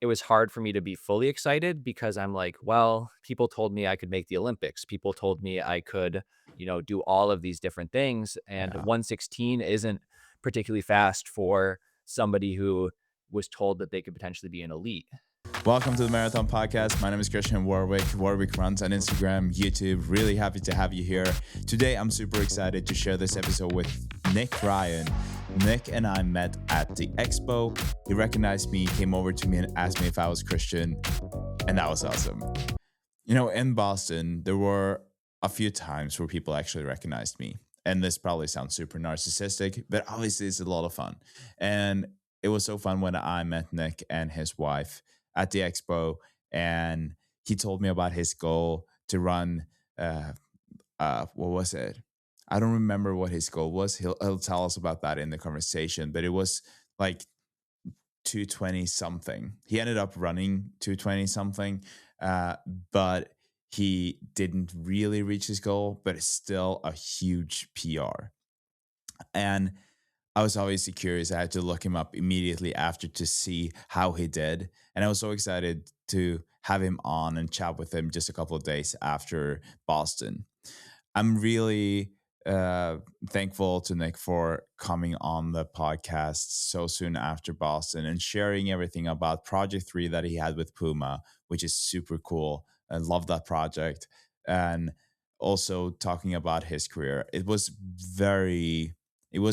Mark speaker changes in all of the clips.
Speaker 1: it was hard for me to be fully excited because I'm like, well, people told me I could make the Olympics. People told me I could, do all of these different things. And
Speaker 2: Yeah.
Speaker 1: 116 isn't particularly fast for somebody who was told that they could potentially be an elite.
Speaker 2: Welcome to the Marathon Podcast. My name is Christian Warwick. Warwick runs on Instagram, YouTube. Really happy to have you here. Today, I'm super excited to share this episode with Nick Ryan. Nick and I met at the expo. He recognized me, came over to me and asked me if I was Christian. And that was awesome. In Boston, there were a few times where people actually recognized me. And this probably sounds super narcissistic, but obviously it's a lot of fun. And it was so fun when I met Nick and his wife at the expo, and he told me about his goal to run. Uh, what was it? I don't remember what his goal was. He'll tell us about that in the conversation, but it was like 220 something. He ended up running 220 something, but he didn't really reach his goal, but it's still a huge PR. And I was obviously curious. I had to look him up immediately after to see how he did. And I was so excited to have him on and chat with him just a couple of days after Boston. I'm really thankful to Nick for coming on the podcast so soon after Boston and sharing everything about Project 3 that he had with Puma, which is super cool. I love that project. And also talking about his career. It was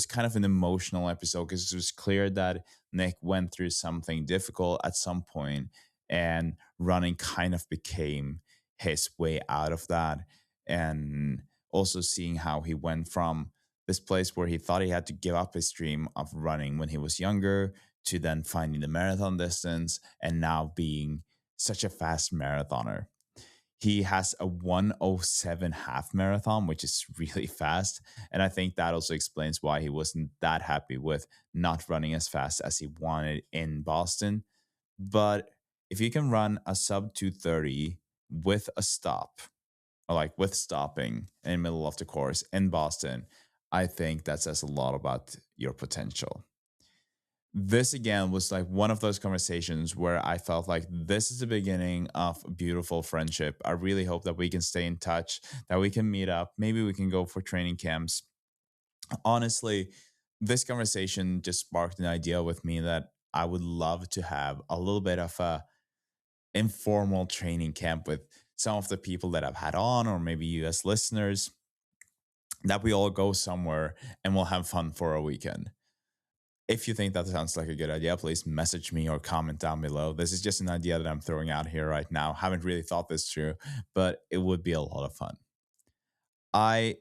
Speaker 2: kind of an emotional episode because it was clear that Nick went through something difficult at some point, and running kind of became his way out of that. And also seeing how he went from this place where he thought he had to give up his dream of running when he was younger to then finding the marathon distance and now being such a fast marathoner. He has a 107 half marathon, which is really fast. And I think that also explains why he wasn't that happy with not running as fast as he wanted in Boston. But if you can run a sub 230 with a stop, or like with stopping in the middle of the course in Boston, I think that says a lot about your potential. This again was like one of those conversations where I felt like this is the beginning of a beautiful friendship. I really hope that we can stay in touch, that we can meet up. Maybe we can go for training camps. Honestly, this conversation just sparked an idea with me that I would love to have a little bit of a informal training camp with some of the people that I've had on, or maybe you as listeners, that we all go somewhere and we'll have fun for a weekend. If you think that sounds like a good idea, please message me or comment down below. This is just an idea that I'm throwing out here right now. Haven't really thought this through, but it would be a lot of fun. I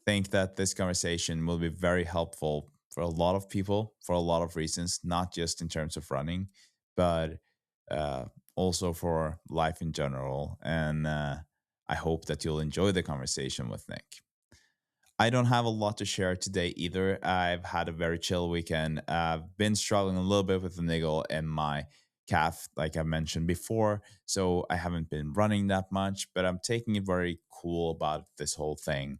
Speaker 2: think that this conversation will be very helpful for a lot of people for a lot of reasons, not just in terms of running, but uh, also for life in general. And I hope that you'll enjoy the conversation with Nick. I don't have a lot to share today either. I've had a very chill weekend. I've been struggling a little bit with the niggle in my calf, like I mentioned before. So I haven't been running that much, but I'm taking it very cool about this whole thing.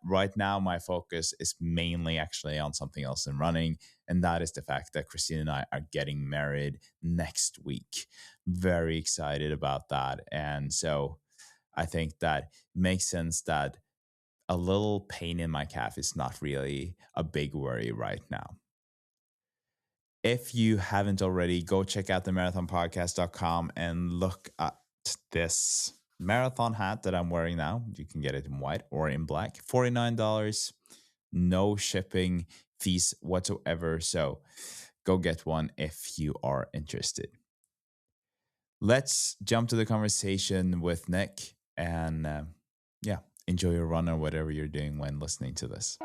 Speaker 2: Right now, my focus is mainly actually on something else than running, and that is the fact that Christine and I are getting married next week. Very excited about that. And so I think that makes sense that a little pain in my calf is not really a big worry right now. If you haven't already, go check out the marathonpodcast.com and look at this marathon hat that I'm wearing now. You can get it in white or in black. $49, no shipping fees whatsoever. So go get one if you are interested. Let's jump to the conversation with Nick and yeah, enjoy your run or whatever you're doing when listening to this.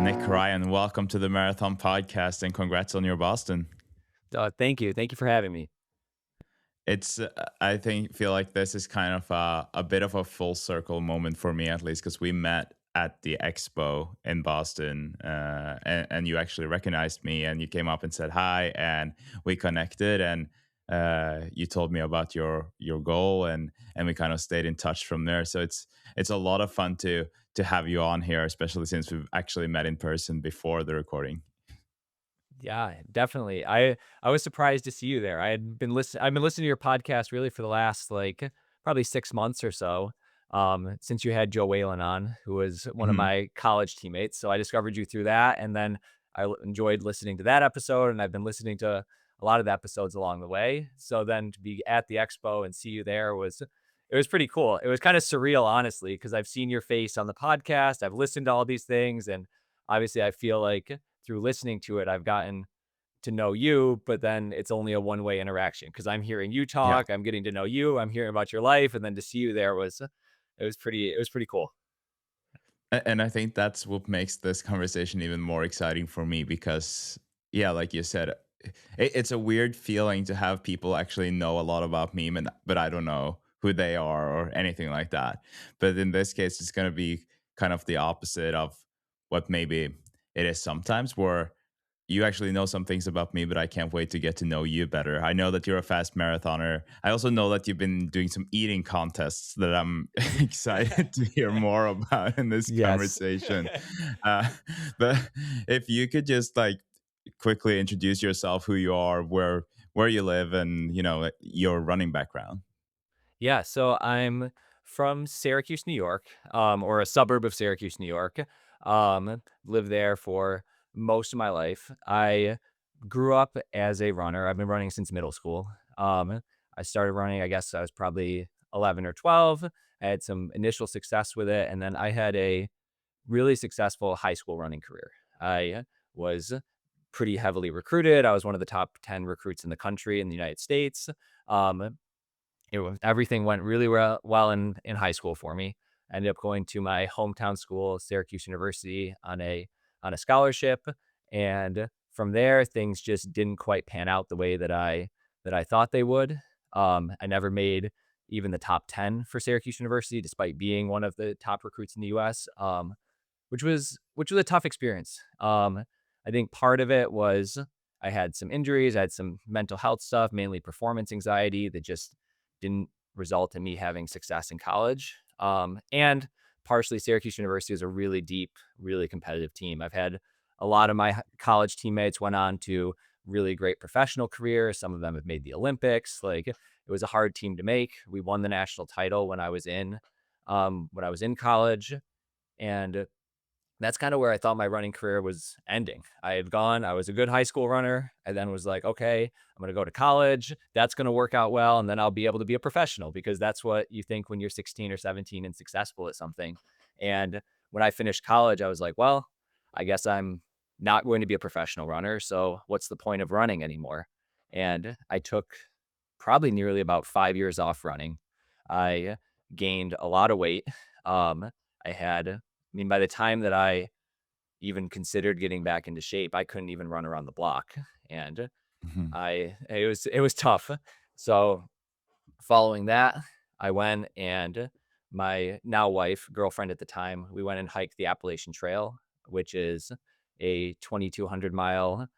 Speaker 2: Nick Ryan, welcome to the Marathon Podcast and congrats on your Boston.
Speaker 1: Thank you. Thank you for having me.
Speaker 2: It's, I think, feel like this is kind of a bit of a full circle moment for me, at least, because we met at the expo in Boston, and you actually recognized me and you came up and said hi, and we connected, and you told me about your goal, and we kind of stayed in touch from there. So it's a lot of fun to have you on here, especially since we've actually met in person before the recording.
Speaker 1: Yeah, definitely. I was surprised to see you there. I've been listening to your podcast really for the last, like, probably 6 months or so, since you had Joe Whalen on, who was one of
Speaker 2: Mhm.
Speaker 1: my college teammates, so I discovered you through that, and then enjoyed listening to that episode, and I've been listening to a lot of the episodes along the way, so then to be at the expo and see you there was it was pretty cool. It was kinda surreal, honestly, because 'cause I've seen your face on the podcast, I've listened to all these things, and obviously, I feel like through listening to it, I've gotten to know you, but then it's only a one-way interaction because I'm hearing you
Speaker 2: Yeah.
Speaker 1: talk, I'm getting to know you, I'm hearing about your life, and then to see you there was it was pretty cool.
Speaker 2: And I think that's what makes this conversation even more exciting for me because, yeah, like you said, it's a weird feeling to have people actually know a lot about me, but I don't know who they are or anything like that. But in this case, it's going to be kind of the opposite of what maybe it is sometimes, where you actually know some things about me, but I can't wait to get to know you better. I know that you're a fast marathoner. I also know that you've been doing some eating contests that I'm excited to hear more about in this
Speaker 1: Yes.
Speaker 2: conversation. Uh, but if you could just like quickly introduce yourself, who you are, where you live, and your running background.
Speaker 1: Yeah, so I'm from Syracuse, New York, or a suburb of Syracuse, New York. Lived there for most of my life. I grew up as a runner. I've been running since middle school. I started running, I guess I was probably 11 or 12. I had some initial success with it, and then I had a really successful high school running career. I was pretty heavily recruited. I was one of the top 10 recruits in the country in the United States. Um, everything went really well in high school for me. I ended up going to my hometown school, Syracuse University, on a scholarship, and from there, things just didn't quite pan out the way that I thought they would. I never made even the top 10 for Syracuse University, despite being one of the top recruits in the U.S. Which was a tough experience. I think part of it was I had some injuries, I had some mental health stuff, mainly performance anxiety that just didn't result in me having success in college. And partially, Syracuse University is a really deep, really competitive team. I've had a lot of my college teammates went on to really great professional careers. Some of them have made the Olympics. Like it was a hard team to make. We won the national title when I was in college, and that's kind of where I thought my running career was ending. I was a good high school runner. I then was like, okay, I'm going to go to college. That's going to work out well. And then I'll be able to be a professional because that's what you think when you're 16 or 17 and successful at something. And when I finished college, I was like, well, I guess I'm not going to be a professional runner. So what's the point of running anymore? And I took probably nearly about 5 years off running. I gained a lot of weight. I mean, by the time that I even considered getting back into shape, I couldn't even run around the block, and
Speaker 2: Mhm.
Speaker 1: it was tough. So, following that, I went and my now wife, girlfriend at the time, we went and hiked the Appalachian Trail, which is a 2,200-mile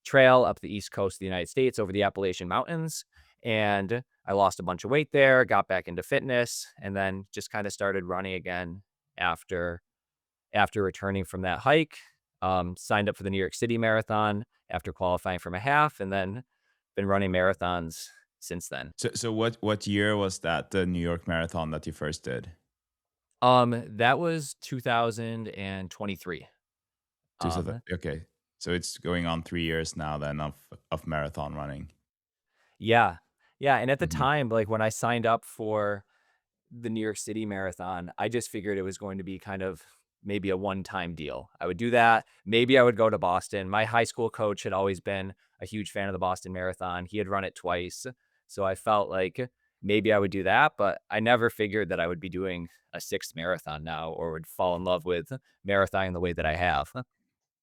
Speaker 1: trail up the East Coast of the United States over the Appalachian Mountains, and I lost a bunch of weight there, got back into fitness, and then just kinda started running again after returning from that hike. Signed up for the New York City Marathon after qualifying for my half, and then been running marathons since then.
Speaker 2: So what year was that, the New York Marathon that you first did?
Speaker 1: That was 2023. Um,
Speaker 2: Okay. So it's going on 3 years now then of marathon running.
Speaker 1: yeah, yeah, and at the
Speaker 2: Mhm.
Speaker 1: time, like when I signed up for the New York City Marathon, I just figured it was going to be kind of maybe a one-time deal. I would do that. Maybe I would go to Boston. My high school coach had always been a huge fan of the Boston Marathon. He had run it twice. So I felt like maybe I would do that, but I never figured that I would be doing a sixth marathon now or would fall in love with marathon the way that I have.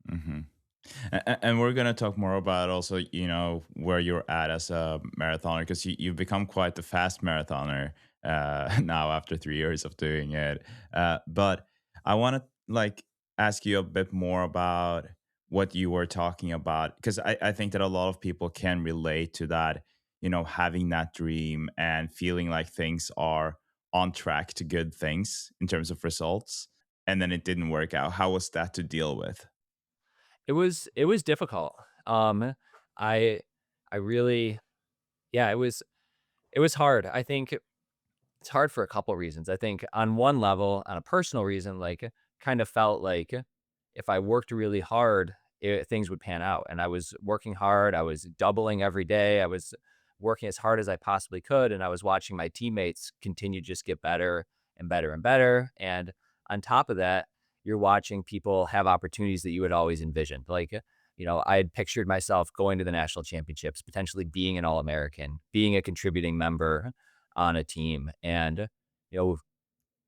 Speaker 2: Mhm. And we're gonna talk more about also, where you're at as a marathoner because you've become quite the fast marathoner now after 3 years of doing it. But I want to like ask you a bit more about what you were talking about because I think that a lot of people can relate to that, having that dream and feeling like things are on track to good things in terms of results, and then it didn't work out. How was that to deal with?
Speaker 1: It was difficult. I I really yeah, it was hard. I think it's hard for a couple reasons. I think on one level, on a personal reason, like, kind of felt like if I worked really hard, things would pan out. And I was working hard. I was doubling every day. I was working as hard as I possibly could. And I was watching my teammates continue to just get better and better and better. And on top of that, you're watching people have opportunities that you had always envisioned. Like, I had pictured myself going to the national championships, potentially being an All American, being a contributing member on a team. And, you know,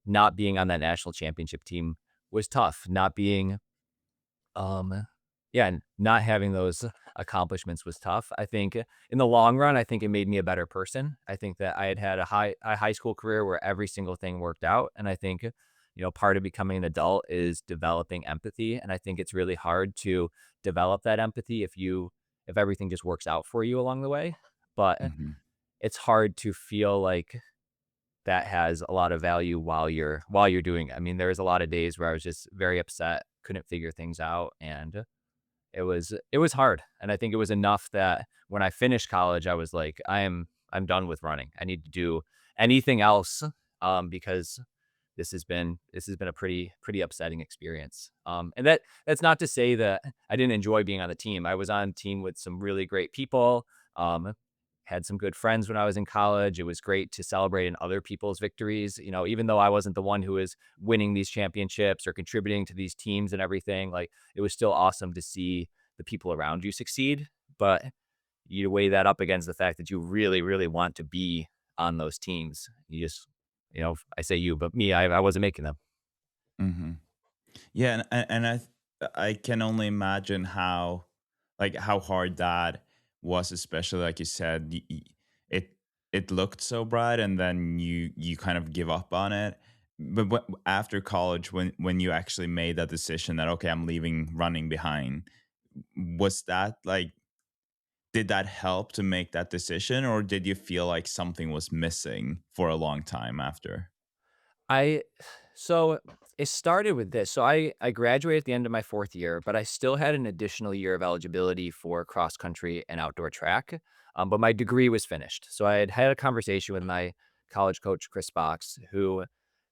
Speaker 1: not being on that national championship team was tough. Not being, yeah, and not having those accomplishments was tough. I think in the long run, I think it made me a better person. I think that I had had a high school career where every single thing worked out. And I think, part of becoming an adult is developing empathy. And I think it's really hard to develop that empathy if everything just works out for you along the way. But
Speaker 2: Hmm.
Speaker 1: it's hard to feel like that has a lot of value while you're doing it. I mean, there was a lot of days where I was just very upset, couldn't figure things out, and it was hard. And I think it was enough that when I finished college, I was like, I'm done with running. I need to do anything else, because this has been a pretty upsetting experience. And that's not to say that I didn't enjoy being on the team. I was on team with some really great people. Had some good friends when I was in college. It was great to celebrate in other people's victories. Even though I wasn't the one who was winning these championships or contributing to these teams and everything, like it was still awesome to see the people around you succeed. But you weigh that up against the fact that you really, really want to be on those teams. I say you, but me, I wasn't making them.
Speaker 2: Hmm. Yeah, and I can only imagine how hard that was, especially like you said, it it looked so bright, and then you kind of give up on it. But after college, when you actually made that decision that okay, I'm leaving running behind, was that like did that help to make that decision, or did you feel like something was missing for a long time after?
Speaker 1: I so it started with this. So I graduated at the end of my 4th year, but I still had an additional year of eligibility for cross country and outdoor track. But my degree was finished. So I had had a conversation with my college coach, Chris Box, who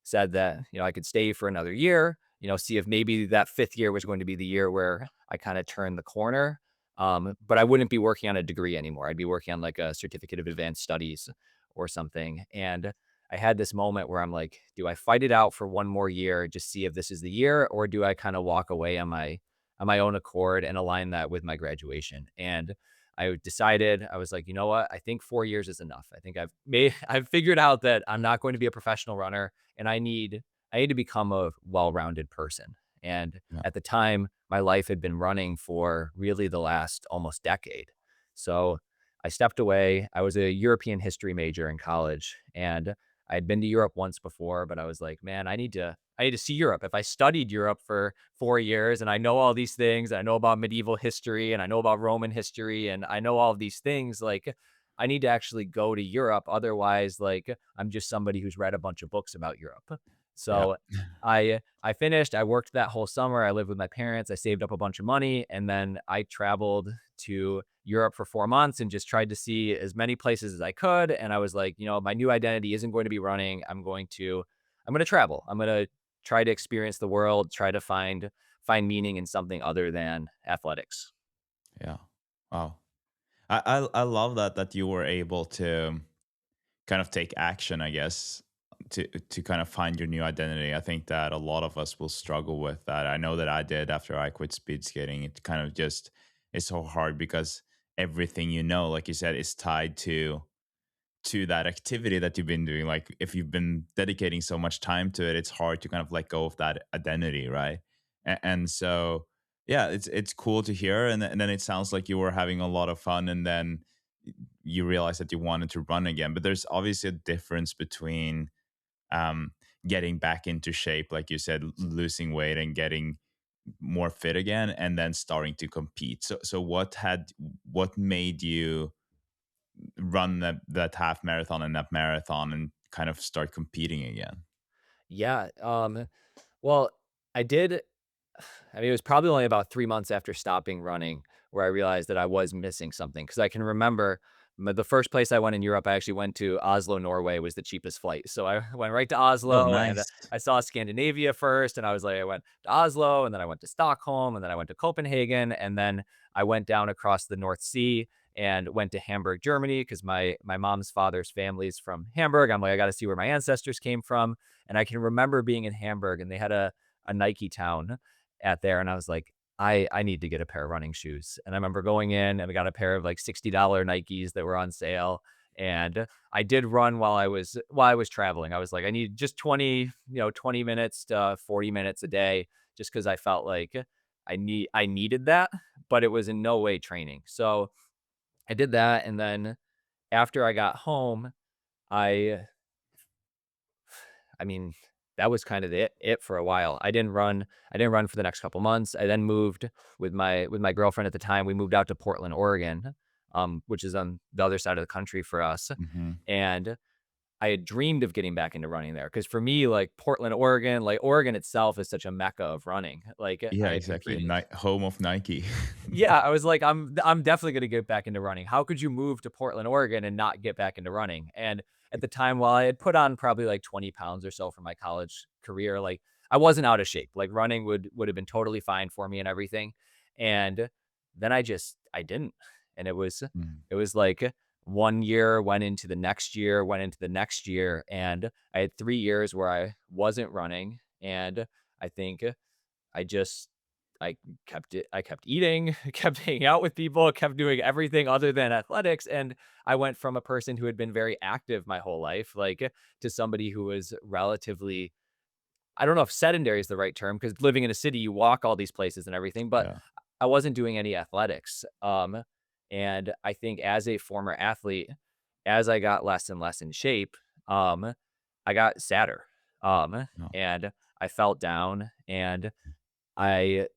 Speaker 1: said that, I could stay for another year, see if maybe that 5th year was going to be the year where I kind of turned the corner. But I wouldn't be working on a degree anymore. I'd be working on like a certificate of advanced studies or something. And I had this moment where I'm like, do I fight it out for one more year, just see if this is the year, or do I kind of walk away on my own accord and align that with my graduation? And I decided, I was like, you know what? I think 4 years is enough. I think I've figured out that I'm not going to be a professional runner, and I need to become a well-rounded person. And
Speaker 2: Yeah.
Speaker 1: at the time, my life had been running for really the last almost decade. So I stepped away. I was a European history major in college, and I had been to Europe once before, but I was like, man, I need to see Europe. If I studied Europe for 4 years and I know all these things, I know about medieval history and I know about Roman history and I know all of these things, like I need to actually go to Europe. Otherwise, like I'm just somebody who's read a bunch of books about Europe.
Speaker 2: Yeah.
Speaker 1: So I finished, I worked that whole summer. I lived with my parents. I saved up a bunch of money and then I traveled to Europe for 4 months and just tried to see as many places as I could. And I was like, my new identity isn't going to be running. I'm going to travel. I'm going to try to experience the world, try to find meaning in something other than athletics.
Speaker 2: Yeah. Wow. I love that you were able to kind of take action, I guess, to kind of find your new identity. I think that a lot of us will struggle with that. I know that I did after I quit speed skating. It kind of just is so hard because everything like you said, is tied to that activity that you've been doing. Like if you've been dedicating so much time to it, it's hard to kind of let go of that identity, right? And so, yeah, it's cool to hear. And then it sounds like you were having a lot of fun, and then you realized that you wanted to run again. But there's obviously a difference between um, getting back into shape, like you said, losing weight and getting more fit again, and then starting to compete. So what made you run that half marathon and that marathon and kind of start competing again?
Speaker 1: Yeah. Well, I did. I mean, it was probably only about 3 months after stopping running where I realized that I was missing something. Because I can remember the first place I went in Europe, I actually went to Oslo, Norway was the cheapest flight. So I went right to
Speaker 2: Oh,
Speaker 1: Oslo, and
Speaker 2: nice.
Speaker 1: I saw Scandinavia first, and I was like, I went to Oslo, and then I went to Stockholm, and then I went to Copenhagen, and then I went down across the North Sea and went to Hamburg, Germany, because my mom's father's family is from Hamburg. I'm like, I got to see where my ancestors came from, and I can remember being in Hamburg, and they had a Nike town at there, and I was like, I need to get a pair of running shoes. And I remember going in and I got a pair of like $60 Nikes that were on sale. And I did run while I was traveling. I was like, I need just 20 minutes to 40 minutes a day, just because I felt like I needed that, but it was in no way training. So I did that. And then after I got home, I I mean, that was kind of it for a while. I didn't run for the next couple months. I then moved with my girlfriend at the time. We moved out to Portland, Oregon, which is on the other side of the country for us.
Speaker 2: Hmm.
Speaker 1: And I had dreamed of getting back into running there because for me, like Portland, Oregon, like Oregon itself is such a mecca of running. Like
Speaker 2: Yeah,
Speaker 1: I had
Speaker 2: exactly.
Speaker 1: competed.
Speaker 2: Home of Nike.
Speaker 1: Yeah, I was like, I'm definitely gonna get back into running. How could you move to Portland, Oregon and not get back into running? And at the time, while I had put on probably like 20 pounds or so for my college career, like I wasn't out of shape. Like running would have been totally fine for me and everything. And then I didn't. And
Speaker 2: Mm.
Speaker 1: it was like 1 year went into the next year, went into the next year, and I had 3 years where I wasn't running. And I think I just I I kept eating, kept hanging out with people, kept doing everything other than athletics, and I went from a person who had been very active my whole life, like, to somebody who was relatively I don't know if sedentary is the right term because living in a city, you walk all these places and everything, but
Speaker 2: Yeah.
Speaker 1: I wasn't doing any athletics, and I think as a former athlete, as I got less and less in shape, I got sadder,
Speaker 2: No.
Speaker 1: and I felt down, and I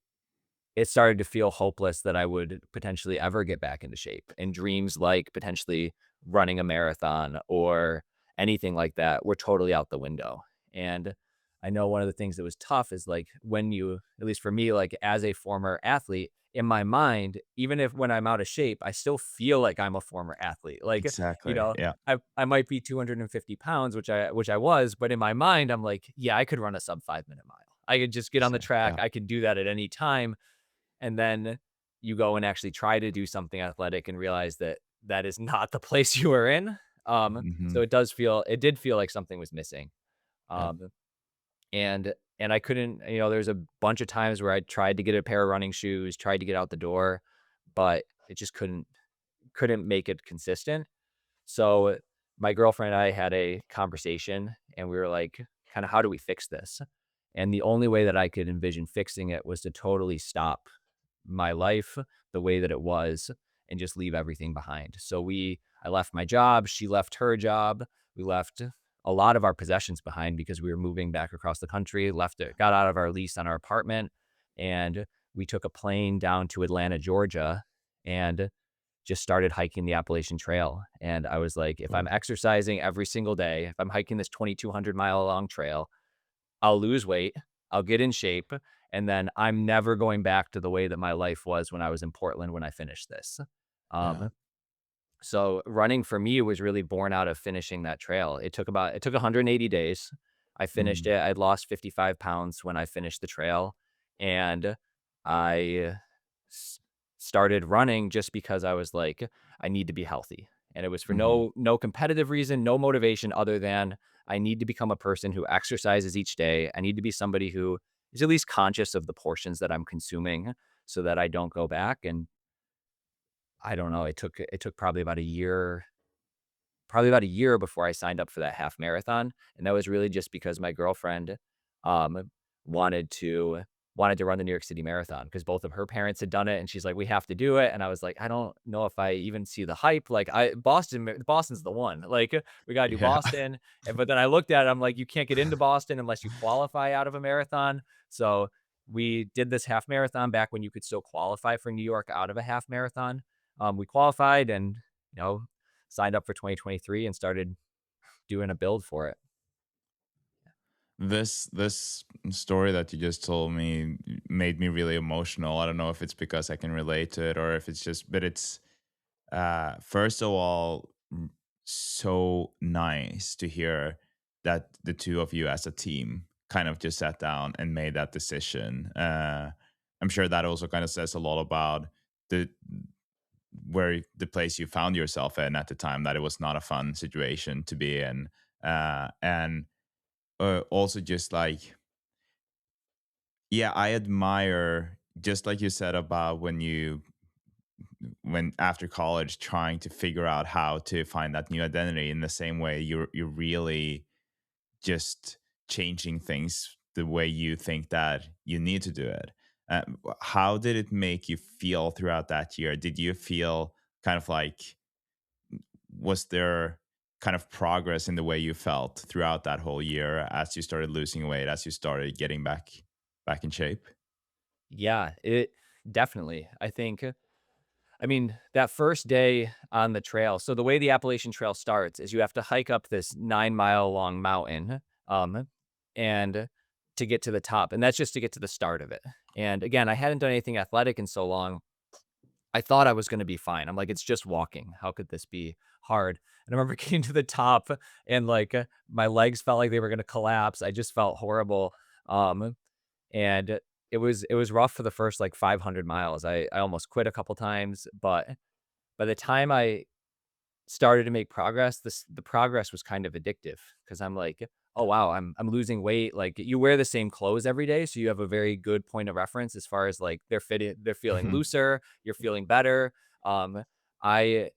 Speaker 1: it started to feel hopeless that I would potentially ever get back into shape. And dreams like potentially running a marathon or anything like that were totally out the window. And I know one of the things that was tough is like when you, at least for me, like as a former athlete, in my mind, even if when I'm out of shape, I still feel like I'm a former athlete. Like,
Speaker 2: Exactly. Yeah.
Speaker 1: I might be 250 pounds, which I was, but in my mind, I'm like, yeah, I could run a sub 5 minute mile. I could just get on the track.
Speaker 2: Yeah.
Speaker 1: I could do that at any time, and then you go and actually try to do something athletic and realize that that is not the place you are in.
Speaker 2: Hmm.
Speaker 1: So it did feel like something was missing.
Speaker 2: Yeah.
Speaker 1: Um, and I couldn't, there's a bunch of times where I tried to get a pair of running shoes, tried to get out the door, but it just couldn't make it consistent. So my girlfriend and I had a conversation and we were like, kind of, how do we fix this? And the only way that I could envision fixing it was to totally stop my life the way that it was and just leave everything behind. I left my job, she left her job. We left a lot of our possessions behind because we were moving back across the country, got out of our lease on our apartment, and we took a plane down to Atlanta, Georgia, and just started hiking the Appalachian Trail. And I was like, if I'm
Speaker 2: Cool.
Speaker 1: exercising every single day, if I'm hiking this 2,200-mile long trail, I'll lose weight, I'll get in shape, and then I'm never going back to the way that my life was when I was in Portland when I finished this.
Speaker 2: Yeah.
Speaker 1: Um, so running for me was really born out of finishing that trail. It took 180 days. I finished
Speaker 2: Mm.
Speaker 1: it. I'd lost 55 pounds when I finished the trail, and I s- started running just because I was like, I need to be healthy. And it was for
Speaker 2: Hmm.
Speaker 1: no competitive reason, no motivation other than I need to become a person who exercises each day. I need to be somebody who is at least conscious of the portions that I'm consuming so that I don't go back. And I don't know, it took probably about a year before I signed up for that half marathon, and that was really just because my girlfriend, um, wanted to wanted to run the New York City Marathon because both of her parents had done it, and she's like, "We have to do it," and I was like, "I don't know if I even see the hype." Like, Boston's the one. Like, we gotta do
Speaker 2: Yeah.
Speaker 1: Boston, but then I looked at it, I'm like, "You can't get into Boston unless you qualify out of a marathon." So, we did this half marathon back when you could still qualify for New York out of a half marathon. We qualified and, you know, signed up for 2023 and started doing a build for it.
Speaker 2: This story that you just told me made me really emotional. I don't know if it's because I can relate to it or if it's just, but it's first of all, so nice to hear that the two of you as a team kind of just sat down and made that decision. I'm sure that also kind of says a lot about the the place you found yourself in at the time, that it was not a fun situation to be in. And Also just like, yeah, I admire, just like you said about when after college trying to figure out how to find that new identity. In the same way, you're really just changing things the way you think that you need to do it. How did it make you feel throughout that year? Did you feel kind of like, was there kind of progress in the way you felt throughout that whole year as you started losing weight, as you started getting back in shape?
Speaker 1: Yeah, it definitely. I mean, that first day on the trail, so the way the Appalachian Trail starts is you have to hike up this 9-mile long mountain, and to get to the top, and that's just to get to the start of it. And again, I hadn't done anything athletic in so long. I thought I was gonna be fine. I'm like, "It's just walking. How could this be hard?" And I remember getting to the top and, like, my legs felt like they were gonna collapse. I just felt horrible, and it was rough for the first, like, 500 miles. I almost quit a couple times, but by the time I started to make progress, the progress was kind of addictive because 'cause I'm like, "Oh, wow, I'm losing weight." Like, you wear the same clothes every day, so you have a very good point of reference as far as, like, they're feeling looser, you're feeling better. Um, I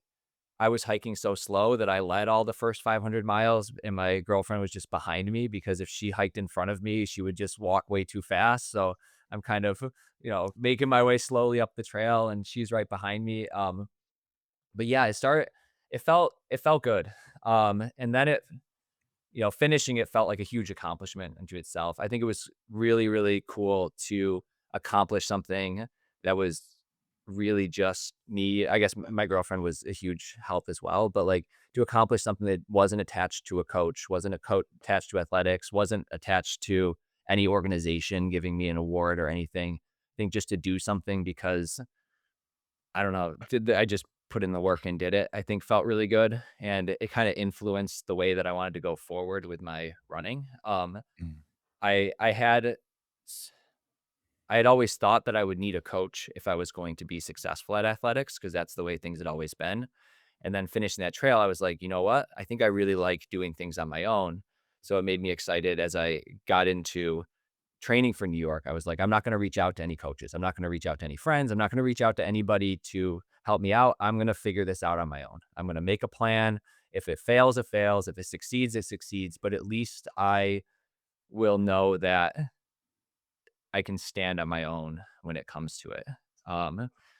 Speaker 1: I was hiking so slow that I led all the first 500 miles, and my girlfriend was just behind me because if she hiked in front of me, she would just walk way too fast, so I'm kind of, making my way slowly up the trail, and she's right behind me. But yeah, it felt good. And then finishing it felt like a huge accomplishment unto itself. I think it was really, really cool to accomplish something that was really just me. I guess my girlfriend was a huge help as well, but like to accomplish something that wasn't attached to a coach, wasn't a coach attached to athletics, wasn't attached to any organization giving me an award or anything. I think just to do something because I don't know, I just put in the work and did it, I think felt really good, and it kinda influenced the way that I wanted to go forward with my running.
Speaker 2: Mm.
Speaker 1: I I had s I had always thought that I would need a coach if I was going to be successful at athletics because that's the way things had always been, and then finishing that trail, I was like, "You know what? I think I really like doing things on my own." So it made me excited as I got into training for New York. I was like, I'm not going to reach out to any coaches. I'm not going to reach out to any friends. I'm not going to reach out to anybody to help me out. I'm going to figure this out on my own. I'm going to make a plan. If it fails, it fails. If it succeeds, it succeeds. But at least I will know that I can stand on my own when it comes to it.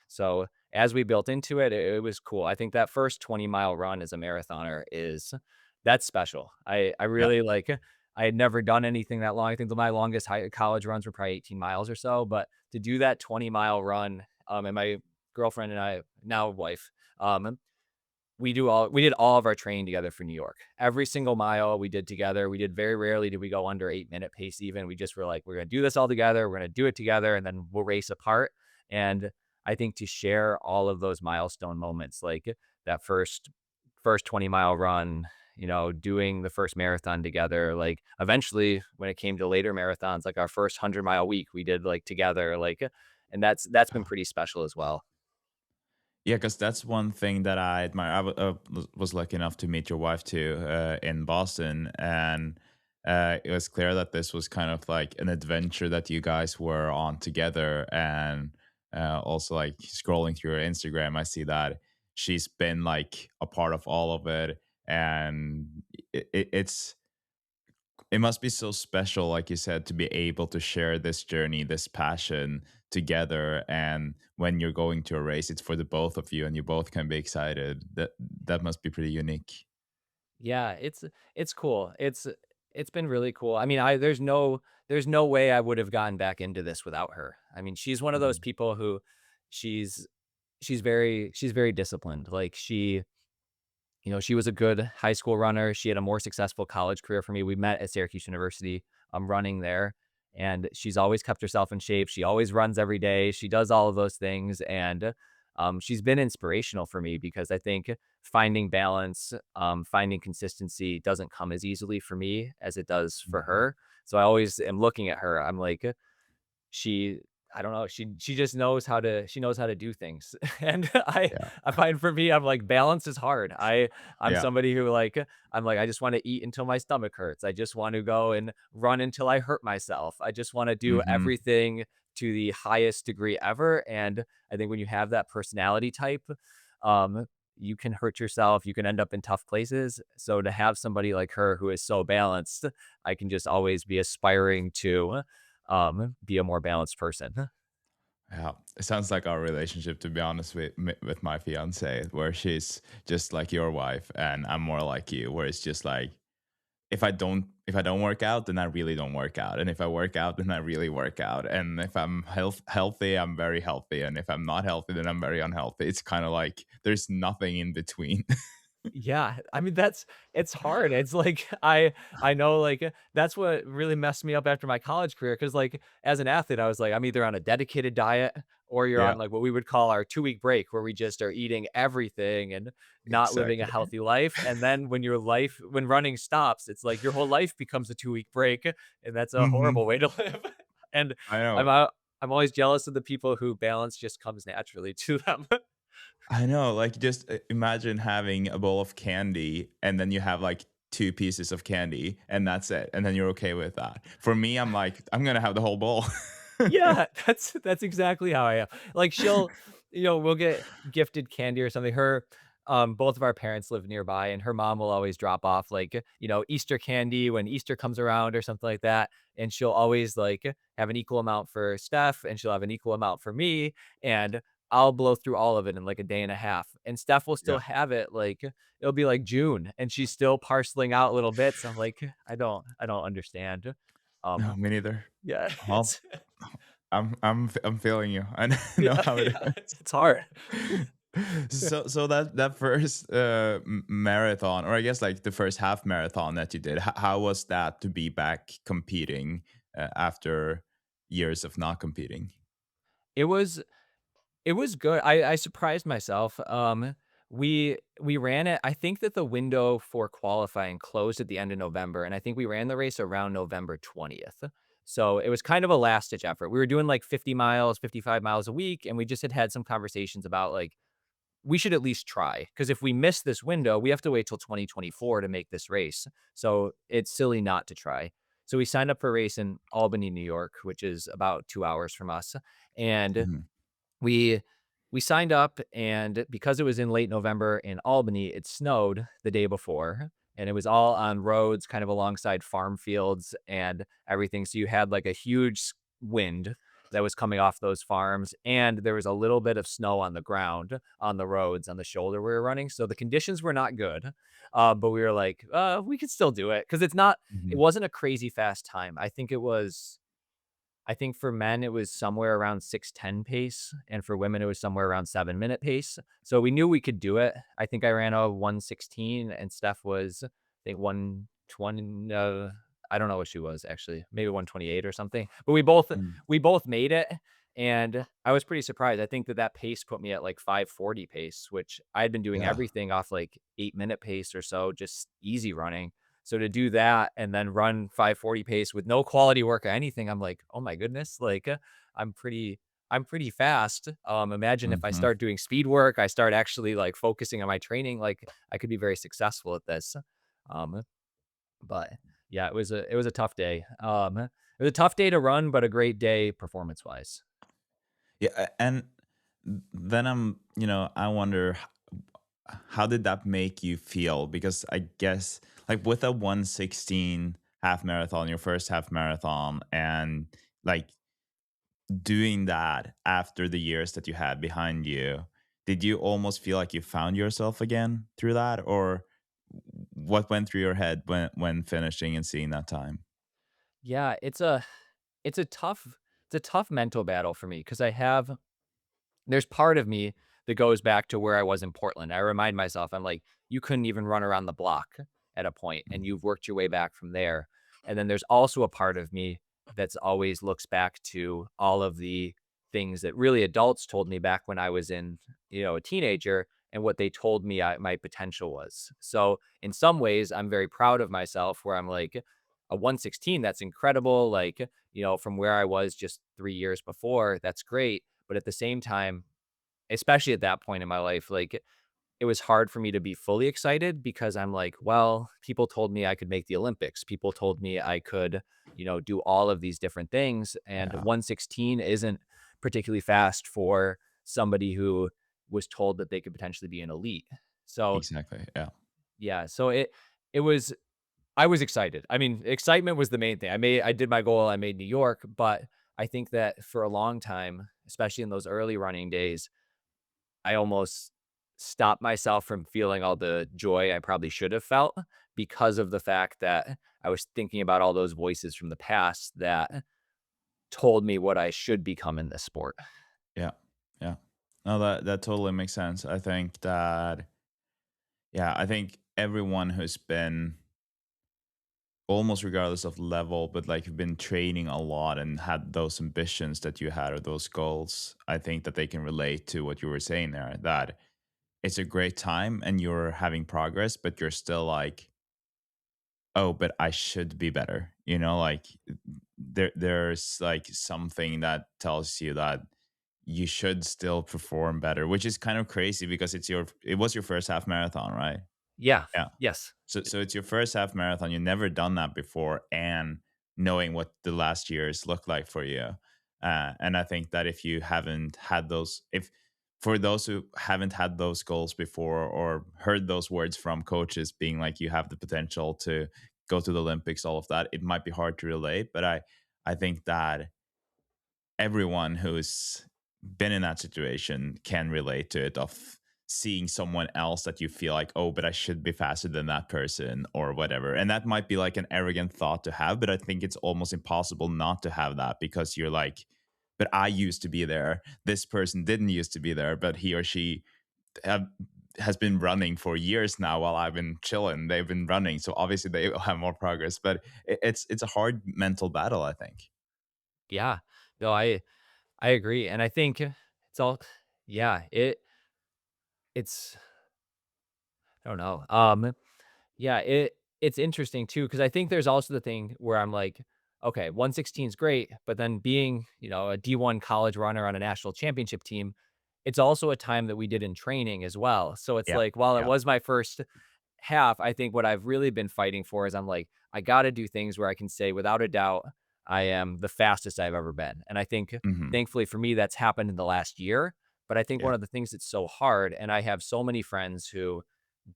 Speaker 1: So as we built into it, it was cool. I think that first 20-mile run as a marathoner that's special. I
Speaker 2: Yeah.
Speaker 1: really like I had never done anything that long. I think my longest college runs were probably 18 miles or so, but to do that 20-mile run, and my girlfriend and I, now wife, um, we did all of our training together for New York. Every single mile we did together. We did very rarely did we go under 8-minute pace even. We just were like, we're gonna do this all together. We're gonna do it together, and then we'll race apart. And I think to share all of those milestone moments, like that first 20-mile run, doing the first marathon together, like eventually when it came to later marathons, like our first 100-mile week, we did like together, like, and that's been pretty special as well.
Speaker 2: Yeah, because that's one thing that I admire. Was lucky enough to meet your wife too in Boston, and it was clear that this was kind of like an adventure that you guys were on together. And also, like scrolling through her Instagram, I see that she's been like a part of all of it, and it must be so special, like you said, to be able to share this journey, this passion together. And when you're going to a race, it's for the both of you, and you both can be excited. That must be pretty unique.
Speaker 1: Yeah, it's cool. It's been really cool. I mean, I there's no way I would have gotten back into this without her. I mean, she's one of those
Speaker 2: Mhm.
Speaker 1: people who she's she's very disciplined. Like she was a good high school runner. She had a more successful college career for me. We met at Syracuse University. running there, and she's always kept herself in shape. She always runs every day. She does all of those things, and she's been inspirational for me because I think finding balance, finding consistency doesn't come as easily for me as it does for
Speaker 2: Mhm.
Speaker 1: her. So I always am looking at her. I'm like, she I don't know, she just knows how to she knows how to do things. And
Speaker 2: Yeah.
Speaker 1: I find for me, I'm like, balance is hard. I'm
Speaker 2: Yeah.
Speaker 1: somebody who I'm like, I just want to eat until my stomach hurts. I just want to go and run until I hurt myself. I just want to do
Speaker 2: Mhm.
Speaker 1: everything to the highest degree ever. And I think when you have that personality type, um, you can hurt yourself. You can end up in tough places. So to have somebody like her who is so balanced, I can just always be aspiring to be a more balanced person.
Speaker 2: Yeah, it sounds like our relationship, to be honest, with my fiance, where she's just like your wife, and I'm more like you, where it's just like if I don't work out, then I really don't work out, and if I work out, then I really work out, and if I'm healthy, I'm very healthy, and if I'm not healthy, then I'm very unhealthy. It's kind of like there's nothing in between.
Speaker 1: Yeah, I mean, it's hard. It's like I know, that's what really messed me up after my college career. Because as an athlete, I was like, I'm either on a dedicated diet or you're
Speaker 2: Yeah,
Speaker 1: on, like, what we would call our 2-week break, where we just are eating everything and not living a
Speaker 2: exactly.
Speaker 1: healthy life, and then when running stops, it's like your whole life becomes a 2-week break, and that's a
Speaker 2: Hmm.
Speaker 1: horrible way to live. And
Speaker 2: I know.
Speaker 1: I'm, uh I'm always jealous of the people who balance just comes naturally to them.
Speaker 2: I know, like, just imagine having a bowl of candy and then you have like two pieces of candy and that's it. And then you're okay with that. For me, I'm like, I'm going to have the whole bowl.
Speaker 1: Yeah, that's exactly how I am. Like, we'll get gifted candy or something. Both of our parents live nearby, and her mom will always drop off, Easter candy when Easter comes around or something like that, and she'll always, have an equal amount for Steph, and she'll have an equal amount for me, and I'll blow through all of it in, like, a day and a half, and Steph will still
Speaker 2: Yeah.
Speaker 1: have it, it'll be, like, June, and she's still parceling out little bits. I'm like, I don't understand."
Speaker 2: No,
Speaker 1: Um,
Speaker 2: me neither.
Speaker 1: yeah,
Speaker 2: Well, I'm feeling you. I know
Speaker 1: yeah,
Speaker 2: how it
Speaker 1: yeah,
Speaker 2: is.
Speaker 1: it's hard.
Speaker 2: So that first marathon, or I guess like the first half marathon that you did, how was that to be back competing after years of not competing?
Speaker 1: It was it was good. I surprised myself. We ran it. I think that the window for qualifying closed at the end of November, and I think we ran the race around November 20th. So it was kind of a last ditch effort. We were doing like 50 miles, 55 miles a week, and we just had some conversations about like we should at least try because if we miss this window, we have to wait till 2024 to make this race. So it's silly not to try. So we signed up for a race in Albany, New York, which is about 2 hours from us, and
Speaker 2: Mhm.
Speaker 1: we we signed up, and because it was in late November in Albany, it snowed the day before, and it was all on roads kind of alongside farm fields and everything. So you had like a huge wind that was coming off those farms, and there was a little bit of snow on the ground, on the roads, on the shoulder we were running. So the conditions were not good, but we were like, we could still do it because it
Speaker 2: Mhm.
Speaker 1: wasn't a crazy fast time. I think for men, it was somewhere around 6:10 pace, and for women, it was somewhere around 7-minute pace. So we knew we could do it. I think I ran a 1:16, and Steph was, I think, 1:20. I don't know what she was actually, maybe 1:28 or something. But
Speaker 2: Mm.
Speaker 1: we both made it, and I was pretty surprised. I think that pace put me at like 5:40 pace, which I had been doing
Speaker 2: Yeah.
Speaker 1: everything off like 8-minute pace or so, just easy running. So to do that and then run 5:40 pace with no quality work or anything, I'm like, "Oh my goodness, I'm pretty I'm pretty fast." Imagine if I
Speaker 2: Mhm.
Speaker 1: start doing speed work, I start actually, focusing on my training, I could be very successful at this. Um, but yeah, it was a tough day. It was a tough day to run, but a great day performance-wise.
Speaker 2: Yeah, and then I wonder how did that make you feel? Because I guess like with a 1:16 half marathon, your first half marathon, and like doing that after the years that you had behind you, did you almost feel like you found yourself again through that, or what went through your head when finishing and seeing that time?
Speaker 1: Yeah, it's a tough it's a tough mental battle for me because there's part of me that goes back to where I was in Portland. I remind myself, I'm like, "You couldn't even run around the block at a point, and
Speaker 2: Mhm.
Speaker 1: you've worked your way back from there." And then there's also a part of me that's always looks back to all of the things that really adults told me back when I was in, a teenager and what they told me my potential was. So in some ways, I'm very proud of myself where I'm like a 116, that's incredible. Like, from where I was just 3 years before, that's great. But at the same time, especially at that point in my life, like it was hard for me to be fully excited because I'm like, well, people told me I could make the Olympics. People told me I could, do all of these different things. And
Speaker 2: Yeah,
Speaker 1: 116 isn't particularly fast for somebody who was told that they could potentially be an elite. So
Speaker 2: exactly. Yeah,
Speaker 1: yeah, so it was I was excited. I mean, excitement was the main thing. I did my goal, I made New York, but I think that for a long time, especially in those early running days, I almost stopped myself from feeling all the joy I probably should have felt because of the fact that I was thinking about all those voices from the past that told me what I should become in this sport.
Speaker 2: yeah, yeah. No, that totally makes sense. I think that, yeah, I think everyone who's been, almost regardless of level, but like you've been training a lot and had those ambitions that you had or those goals, I think that they can relate to what you were saying there. That it's a great time and you're having progress, but you're still like, oh, but I should be better. Like there's like something that tells you that you should still perform better, which is kind of crazy because it was your first half marathon, right?
Speaker 1: Yeah.
Speaker 2: Yeah.
Speaker 1: Yes.
Speaker 2: So it's your first half marathon. You've never done that before, and knowing what the last years look like for you. And I think that if you haven't had those, if for those who haven't had those goals before or heard those words from coaches being like you have the potential to go to the Olympics, all of that, it might be hard to relate. But I think that everyone who's been in that situation can relate to it, of seeing someone else that you feel like, oh, but I should be faster than that person or whatever. And that might be like an arrogant thought to have, but I think it's almost impossible not to have that because you're like, but I used to be there. This person didn't used to be there, but he or she have, has been running for years now while I've been chilling. They've been running. So obviously they have more progress, but it's a hard mental battle, I think.
Speaker 1: Yeah. No, I agree. And I think it's all yeah, it's I don't know. Yeah, it's interesting too because I think there's also the thing where I'm like, okay, 116 is great, but then being, a D1 college runner on a national championship team, it's also a time that we did in training as well. So it's
Speaker 2: Yeah.
Speaker 1: like, while it
Speaker 2: Yeah.
Speaker 1: was my first half, I think what I've really been fighting for is I'm like, I got to do things where I can say without a doubt, I am the fastest I've ever been. And I think
Speaker 2: Hmm.
Speaker 1: thankfully for me, that's happened in the last year. But I think
Speaker 2: Yeah.
Speaker 1: one of the things that's so hard, and I have so many friends who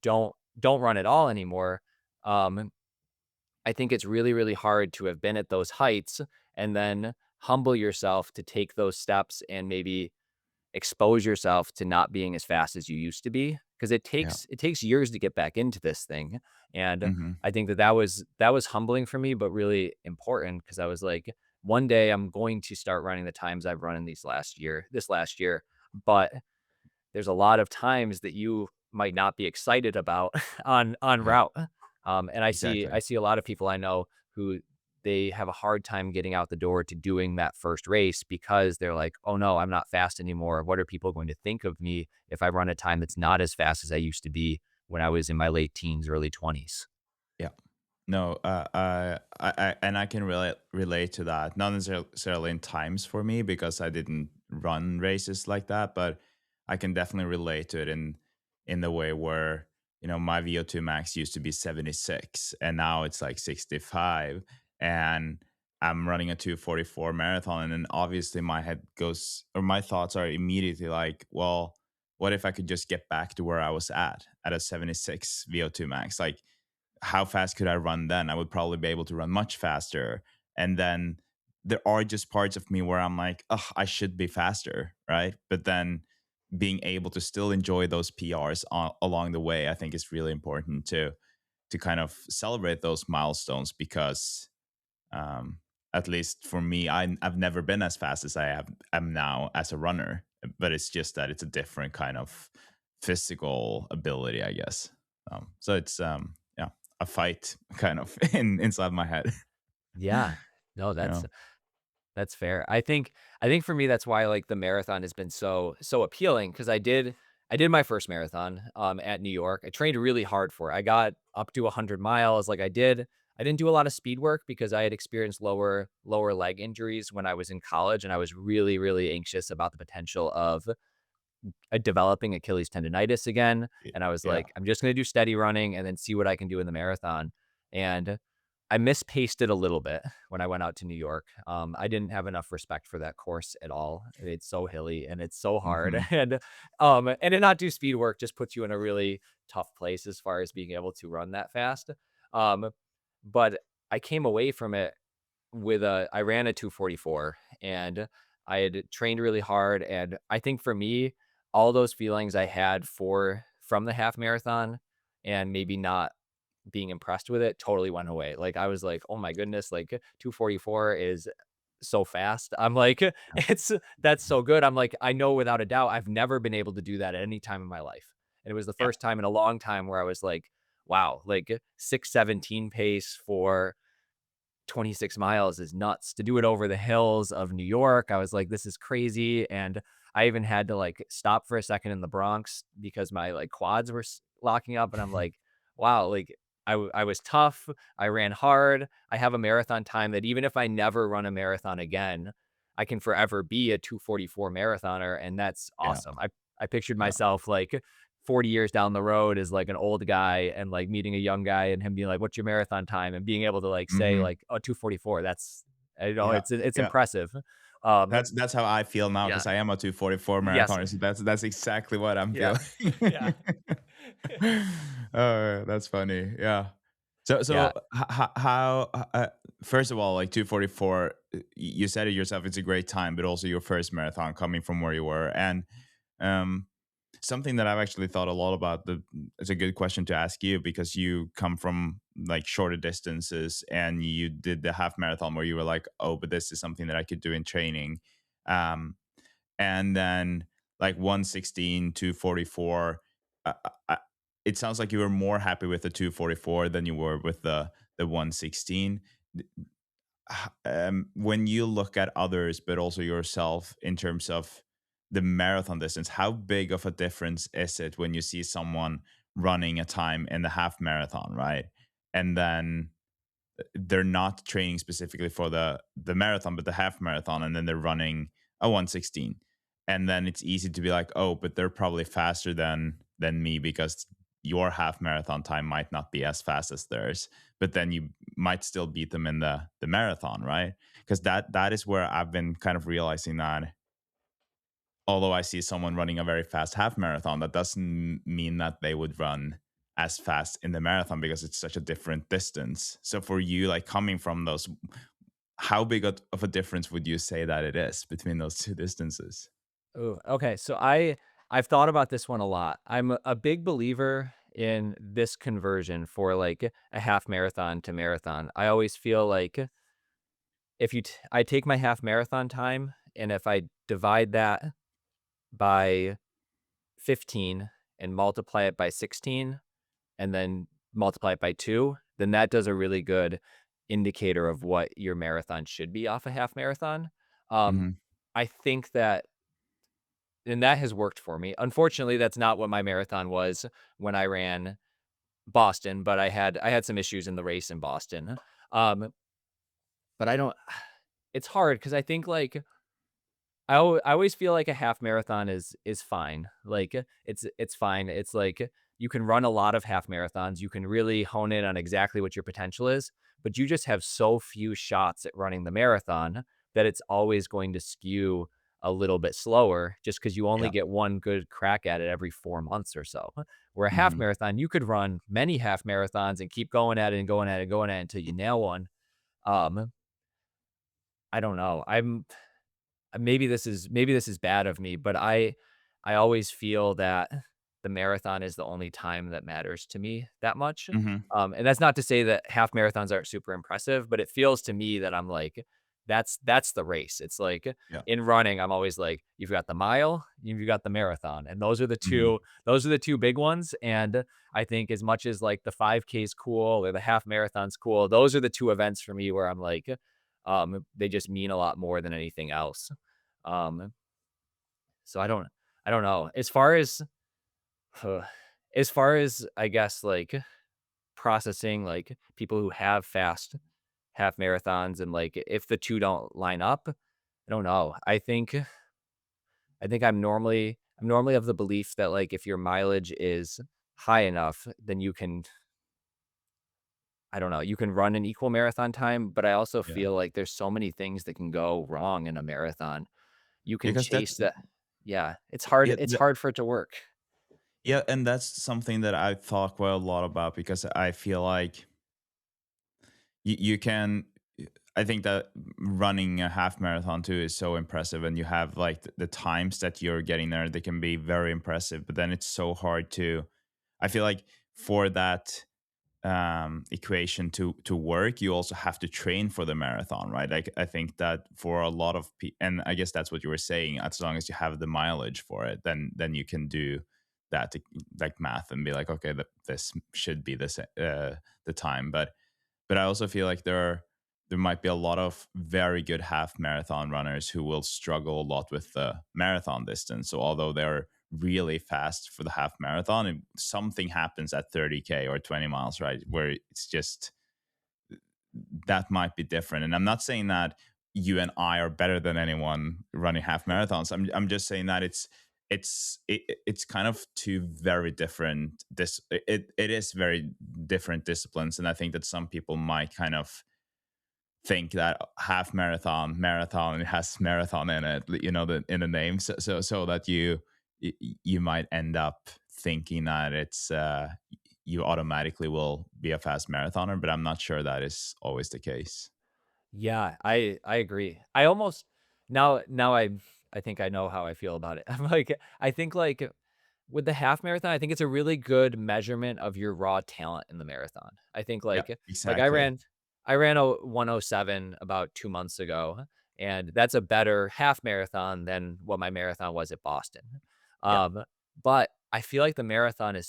Speaker 1: don't run at all anymore. Um, I think it's really, really hard to have been at those heights and then humble yourself to take those steps and maybe expose yourself to not being as fast as you used to be because it
Speaker 2: Yeah.
Speaker 1: takes it takes years to get back into this thing. And
Speaker 2: Mhm.
Speaker 1: I think that was humbling for me, but really important because I was like, one day I'm going to start running the times I've run in this last year, but there's a lot of times that you might not be excited about on
Speaker 2: Yeah,
Speaker 1: route. And I
Speaker 2: exactly.
Speaker 1: see a lot of people I know who they have a hard time getting out the door to doing that first race because they're like, "Oh no, I'm not fast anymore. What are people going to think of me if I run a time that's not as fast as I used to be when I was in my late teens, early 20s?"
Speaker 2: Yeah. No, and I can relate to that. Not necessarily in times for me because I didn't run races like that, but I can definitely relate to it in the way where my VO2 max used to be 76, and now it's like 65, and I'm running a 2:44 marathon, and then obviously my head goes, or my thoughts are immediately like, well, what if I could just get back to where I was at a 76 VO2 max, like how fast could I run then? I would probably be able to run much faster. And then there are just parts of me where I'm like, oh, I should be faster, right? But then being able to still enjoy those PRs along the way, I think is really important to kind of celebrate those milestones because um, at least for me, I've never been as fast as am now as a runner, but it's just that it's a different kind of physical ability, I guess. So it's yeah, a fight kind of inside my head.
Speaker 1: Yeah. No,
Speaker 2: You know?
Speaker 1: that's fair. I think for me, that's why, like, the marathon has been so appealing because I did my first marathon, at New York. I trained really hard for it. I got up to 100 miles, like, I didn't do a lot of speed work because I had experienced lower leg injuries when I was in college, and I was really, really anxious about the potential of developing Achilles tendonitis again,
Speaker 2: Y-
Speaker 1: and I was
Speaker 2: Yeah.
Speaker 1: like, "I'm just gonna do steady running and then see what I can do in the marathon," and I mispaced it a little bit when I went out to New York. I didn't have enough respect for that course at all. It's so hilly and it's so hard,
Speaker 2: Hmm.
Speaker 1: and to not do speed work just puts you in a really tough place as far as being able to run that fast. Um, but I came away from it with a I ran a 2:44 and I had trained really hard, and I think for me, all those feelings I had from the half marathon and maybe not being impressed with it totally went away. Like, I was like, "Oh my goodness, like, 2:44 is so fast." I'm like, "It's that's so good." I'm like, "I know without a doubt I've never been able to do that at any time in my life." And it was the
Speaker 2: Yeah.
Speaker 1: first time in a long time where I was like, "Wow, like, 6:17 pace for 26 miles is nuts. To do it over the hills of New York, I was like, "This is crazy," and I even had to, like, stop for a second in the Bronx because my, like, quads were locking up, and I'm like, "Wow," like, I was tough, I ran hard, I have a marathon time that even if I never run a marathon again, I can forever be a 2:44 marathoner, and that's
Speaker 2: Yeah.
Speaker 1: awesome. I pictured
Speaker 2: Yeah.
Speaker 1: myself, like, 40 years down the road as like an old guy and like meeting a young guy and him being like, "What's your marathon time?" And being able to like say
Speaker 2: Hmm.
Speaker 1: like, "Oh, 2:44." That's I know
Speaker 2: Yeah.
Speaker 1: it's
Speaker 2: Yeah.
Speaker 1: impressive. Um,
Speaker 2: That's how I feel now
Speaker 1: yeah.
Speaker 2: because I am a 2:44
Speaker 1: Yes.
Speaker 2: marathoner. So that's exactly what I'm
Speaker 1: Yeah.
Speaker 2: feeling.
Speaker 1: Yeah.
Speaker 2: That's funny. Yeah. So
Speaker 1: Yeah.
Speaker 2: how first of all, like 2:44, you said it yourself. It's a great time, but also your first marathon coming from where you were, and um, something that I've actually thought a lot about. It's a good question to ask you because you come from like shorter distances, and you did the half marathon where you were like, oh, but this is something that I could do in training. Um, and then like 116, 244. Uh, uh, uh, it sounds like you were more happy with the 244 than you were with the 116. When you look at others, but also yourself in terms of the marathon distance, how big of a difference is it when you see someone running a time in the half marathon, right? And then they're not training specifically for the marathon but the half marathon, and then they're running a 116, and then it's easy to be like, oh, but they're probably faster than me because your half marathon time might not be as fast as theirs, but then you might still beat them in the marathon, right? Because that is where I've been kind of realizing that although I see someone running a very fast half marathon, that doesn't mean that they would run as fast in the marathon because it's such a different distance. So for you, like coming from those, how big of a difference would you say that it is between those two distances?
Speaker 1: Ooh, okay. So I've thought about this one a lot. I'm a big believer in this conversion for like a half marathon to marathon. I always feel like if I take my half marathon time and if I divide that by 15 and multiply it by 16 and then multiply it by 2, then that does a really good indicator of what your marathon should be off a half marathon. Um,
Speaker 2: Hmm.
Speaker 1: I think that and that has worked for me. Unfortunately, that's not what my marathon was when I ran Boston, but I had some issues in the race in Boston. Um, but I don't it's hard because I think, like, I always feel like a half marathon is fine. Like, it's fine. It's like you can run a lot of half marathons. You can really hone in on exactly what your potential is, but you just have so few shots at running the marathon that it's always going to skew a little bit slower just because you only
Speaker 2: Yeah.
Speaker 1: get one good crack at it every 4 months or so. Where a half
Speaker 2: Hmm.
Speaker 1: marathon, you could run many half marathons and keep going at it and going at it and going at it until you nail one. Um, I don't know. Maybe this is bad of me, but I always feel that the marathon is the only time that matters to me that much.
Speaker 2: Hmm.
Speaker 1: And that's not to say that half marathons aren't super impressive, but it feels to me that I'm like that's the race. It's like
Speaker 2: Yeah.
Speaker 1: in running, I'm always like, you've got the mile, you've got the marathon, and
Speaker 2: Mhm.
Speaker 1: those are the two big ones. And I think as much as like the 5K is cool or the half marathon's cool, those are the two events for me where I'm like, they just mean a lot more than anything else. Um, so I don't know. As far as I guess like processing like people who have fast half marathons and like if the two don't line up, I don't know. I think I'm normally of the belief that like if your mileage is high enough, then you can I don't know, you can run an equal marathon time, but I also
Speaker 2: Yeah.
Speaker 1: feel like there's so many things that can go wrong in a marathon. You can
Speaker 2: Because
Speaker 1: chase
Speaker 2: that's
Speaker 1: that. Yeah,
Speaker 2: yeah,
Speaker 1: it's hard for it to work.
Speaker 2: yeah, and that's something that I thought quite a lot about because I feel like you can I think that running a half marathon too is so impressive, and you have like the times that you're getting there, they can be very impressive, but then it's so hard to I feel like for that equation to work, you also have to train for the marathon, right? Like I think that for a lot of people, and I guess that's what you were saying. As long as you have the mileage for it, then you can do that like math and be like, okay, this should be the time. But I also feel like there might be a lot of very good half marathon runners who will struggle a lot with the marathon distance. So although they're really fast for the half marathon, and something happens at 30K or 20 miles, right? Where it's just that might be different. And I'm not saying that you and I are better than anyone running half marathons. I'm just saying that it's kind of two very different it is very different disciplines, and I think that some people might kind of think that half marathon it has marathon in it, you know, in the name, so that you might end up thinking that it's you automatically will be a fast marathoner, but I'm not sure that is always the case.
Speaker 1: Yeah, I agree. I almost now I think I know how I feel about it. I'm like I think like with the half marathon, I think it's a really good measurement of your raw talent in the marathon. I think
Speaker 2: Yeah,
Speaker 1: like
Speaker 2: exactly.
Speaker 1: I ran a 107 about 2 months ago, and that's a better half marathon than what my marathon was at Boston.
Speaker 2: Yeah.
Speaker 1: But I feel like the marathon is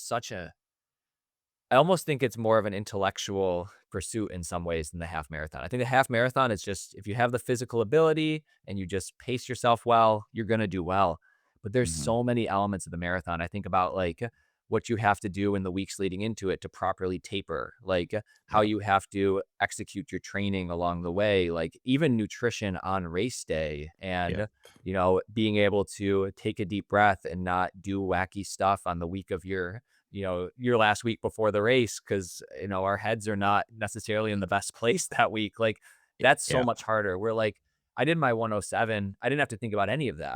Speaker 1: I almost think it's more of an intellectual pursuit in some ways than the half marathon. I think the half marathon is just if you have the physical ability and you just pace yourself well, you're gonna do well. But there's
Speaker 2: Hmm.
Speaker 1: so many elements of the marathon. I think about like what you have to do in the weeks leading into it to properly taper, like how
Speaker 2: Yeah.
Speaker 1: you have to execute your training along the way, like even nutrition on race day
Speaker 2: Yeah.
Speaker 1: and you know, being able to take a deep breath and not do wacky stuff on the week of your last week before the race because you know our heads are not necessarily in the best place that week like that's so
Speaker 2: Yeah.
Speaker 1: much harder we're like I did my 107 I didn't have to think about any of that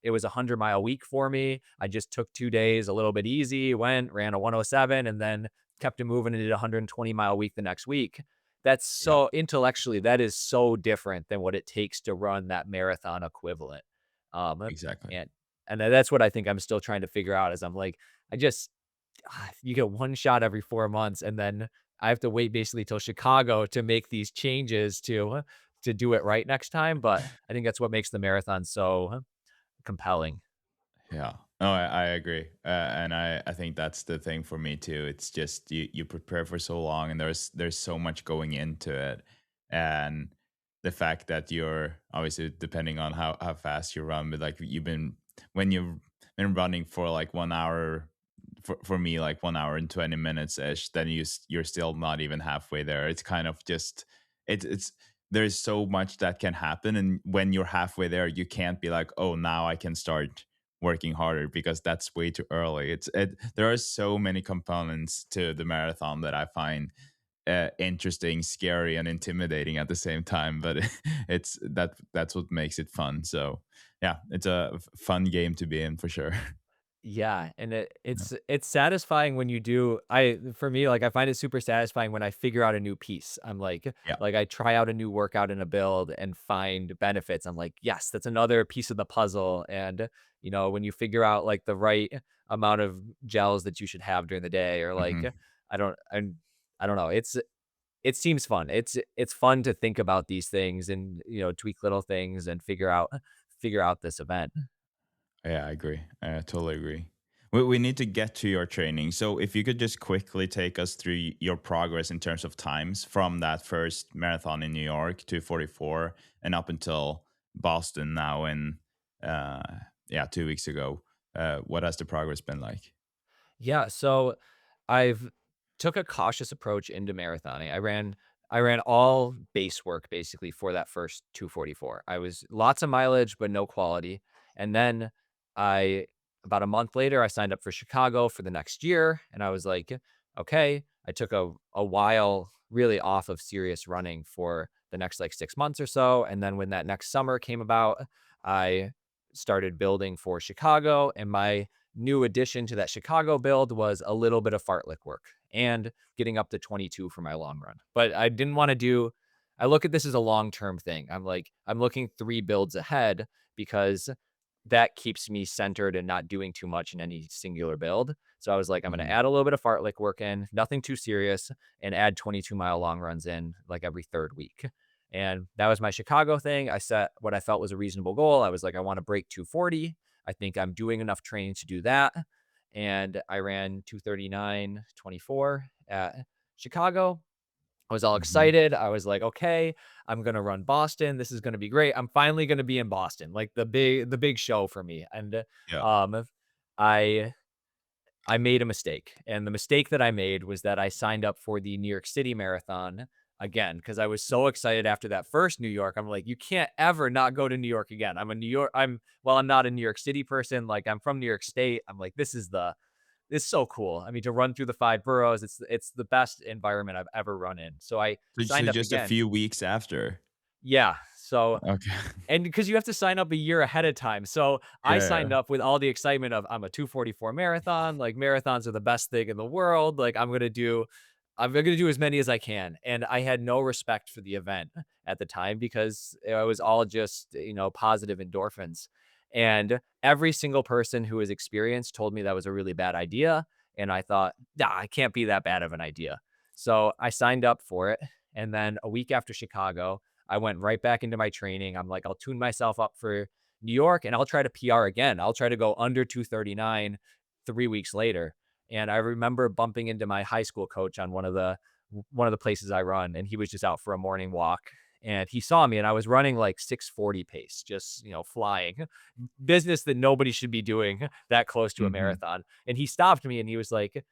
Speaker 1: it was a 100-mile week for me I just took 2 days a little bit easy went ran a 107 and then kept it moving and did a 120-mile week the next week that's
Speaker 2: Yeah.
Speaker 1: so intellectually that is so different than what it takes to run that marathon equivalent um
Speaker 2: Exactly.
Speaker 1: and that's what I think I'm still trying to figure out is I'm like I just you get one shot every 4 months, and then I have to wait basically till Chicago to make these changes to do it right next time, but I think that's what makes the marathon so compelling.
Speaker 2: Yeah. No, I agree. And I think that's the thing for me too. It's just you prepare for so long and there's so much going into it. And the fact that you're obviously depending on how fast you run, but like you've been when you've been running for like 1 hour for me like 1 hour and 20 minutes ish, then you're still not even halfway there. It's kind of just it's there's so much that can happen. And when you're halfway there, you can't be like, oh now I can start working harder because that's way too early. There are so many components to the marathon that I find interesting, scary, and intimidating at the same time. But that's what makes it fun. So yeah, it's a fun game to be in for sure.
Speaker 1: Yeah, and
Speaker 2: Yeah,
Speaker 1: it's satisfying when you do I for me, like, I find it super satisfying when I figure out a new piece. I'm
Speaker 2: yeah,
Speaker 1: like, I try out a new workout in a build and find benefits. I'm like, "Yes, that's another piece of the puzzle," and, you know, when you figure out, like, the right amount of gels that you should have during the day or,
Speaker 2: hmm,
Speaker 1: like, I don't I'm I don't know, it seems fun. It's fun to think about these things and, tweak little things and figure out this event.
Speaker 2: Yeah, I agree. I totally agree. We need to get to your training. So if you could just quickly take us through your progress in terms of times from that first marathon in New York to 44 and up until Boston now in uh yeah, 2 weeks ago. What has the progress been like?
Speaker 1: Yeah, so I've took a cautious approach into marathoning. I ran all base work basically for that first 244. I was lots of mileage, but no quality. And then I about a month later, I signed up for Chicago for the next year. And I was like, okay. I took a while really off of serious running for the next like 6 months or so. And then when that next summer came about, I started building for Chicago. And my new addition to that Chicago build was a little bit of fartlek work and getting up to 22 for my long run. But I didn't want to do I look at this as a long-term thing. I'm looking 3 builds ahead because that keeps me centered and not doing too much in any singular build. So I was like, I'm going to
Speaker 2: Mhm.
Speaker 1: add a little bit of fartlek work in, nothing too serious, and add 22-mile long runs in like every third week. And that was my Chicago thing. I set what I felt was a reasonable goal. I was like, I want to break 240. I think I'm doing enough training to do that. And I ran 239.24 at Chicago. I was all
Speaker 2: Mhm.
Speaker 1: excited. I was like, okay, I'm gonna run Boston. This is gonna be great. I'm finally gonna be in Boston, like the big show for me. And
Speaker 2: Yeah.
Speaker 1: um I I made a mistake. And the mistake that I made was that I signed up for the New York City Marathon again because I was so excited after that first New York. I'm like, you can't ever not go to New York again. I'm not a New York City person, like I'm from New York State. I'm like, this is so cool. I mean, to run through the 5 boroughs, it's the best environment I've ever run in. So I
Speaker 2: So
Speaker 1: signed up
Speaker 2: just a
Speaker 1: again.
Speaker 2: few weeks after.
Speaker 1: Yeah. So
Speaker 2: Okay.
Speaker 1: and because you have to sign up a year ahead of time. So I
Speaker 2: Yeah.
Speaker 1: signed up with all the excitement of I'm a 244 marathon. Like marathons are the best thing in the world. Like I'm gonna do as many as I can. And I had no respect for the event at the time because it was all just, positive endorphins. And every single person who was experienced told me that was a really bad idea. And I thought, nah, it can't be that bad of an idea. So I signed up for it. And then a week after Chicago, I went right back into my training. I'm like, I'll tune myself up for New York and I'll try to PR again. I'll try to go under 239 3 weeks later. And I remember bumping into my high school coach on one of the places I run, and he was just out for a morning walk. And he saw me, and I was running like 640 pace, just flying business that nobody should be doing that close to a
Speaker 2: Mhm.
Speaker 1: marathon. And he stopped me, and he's like,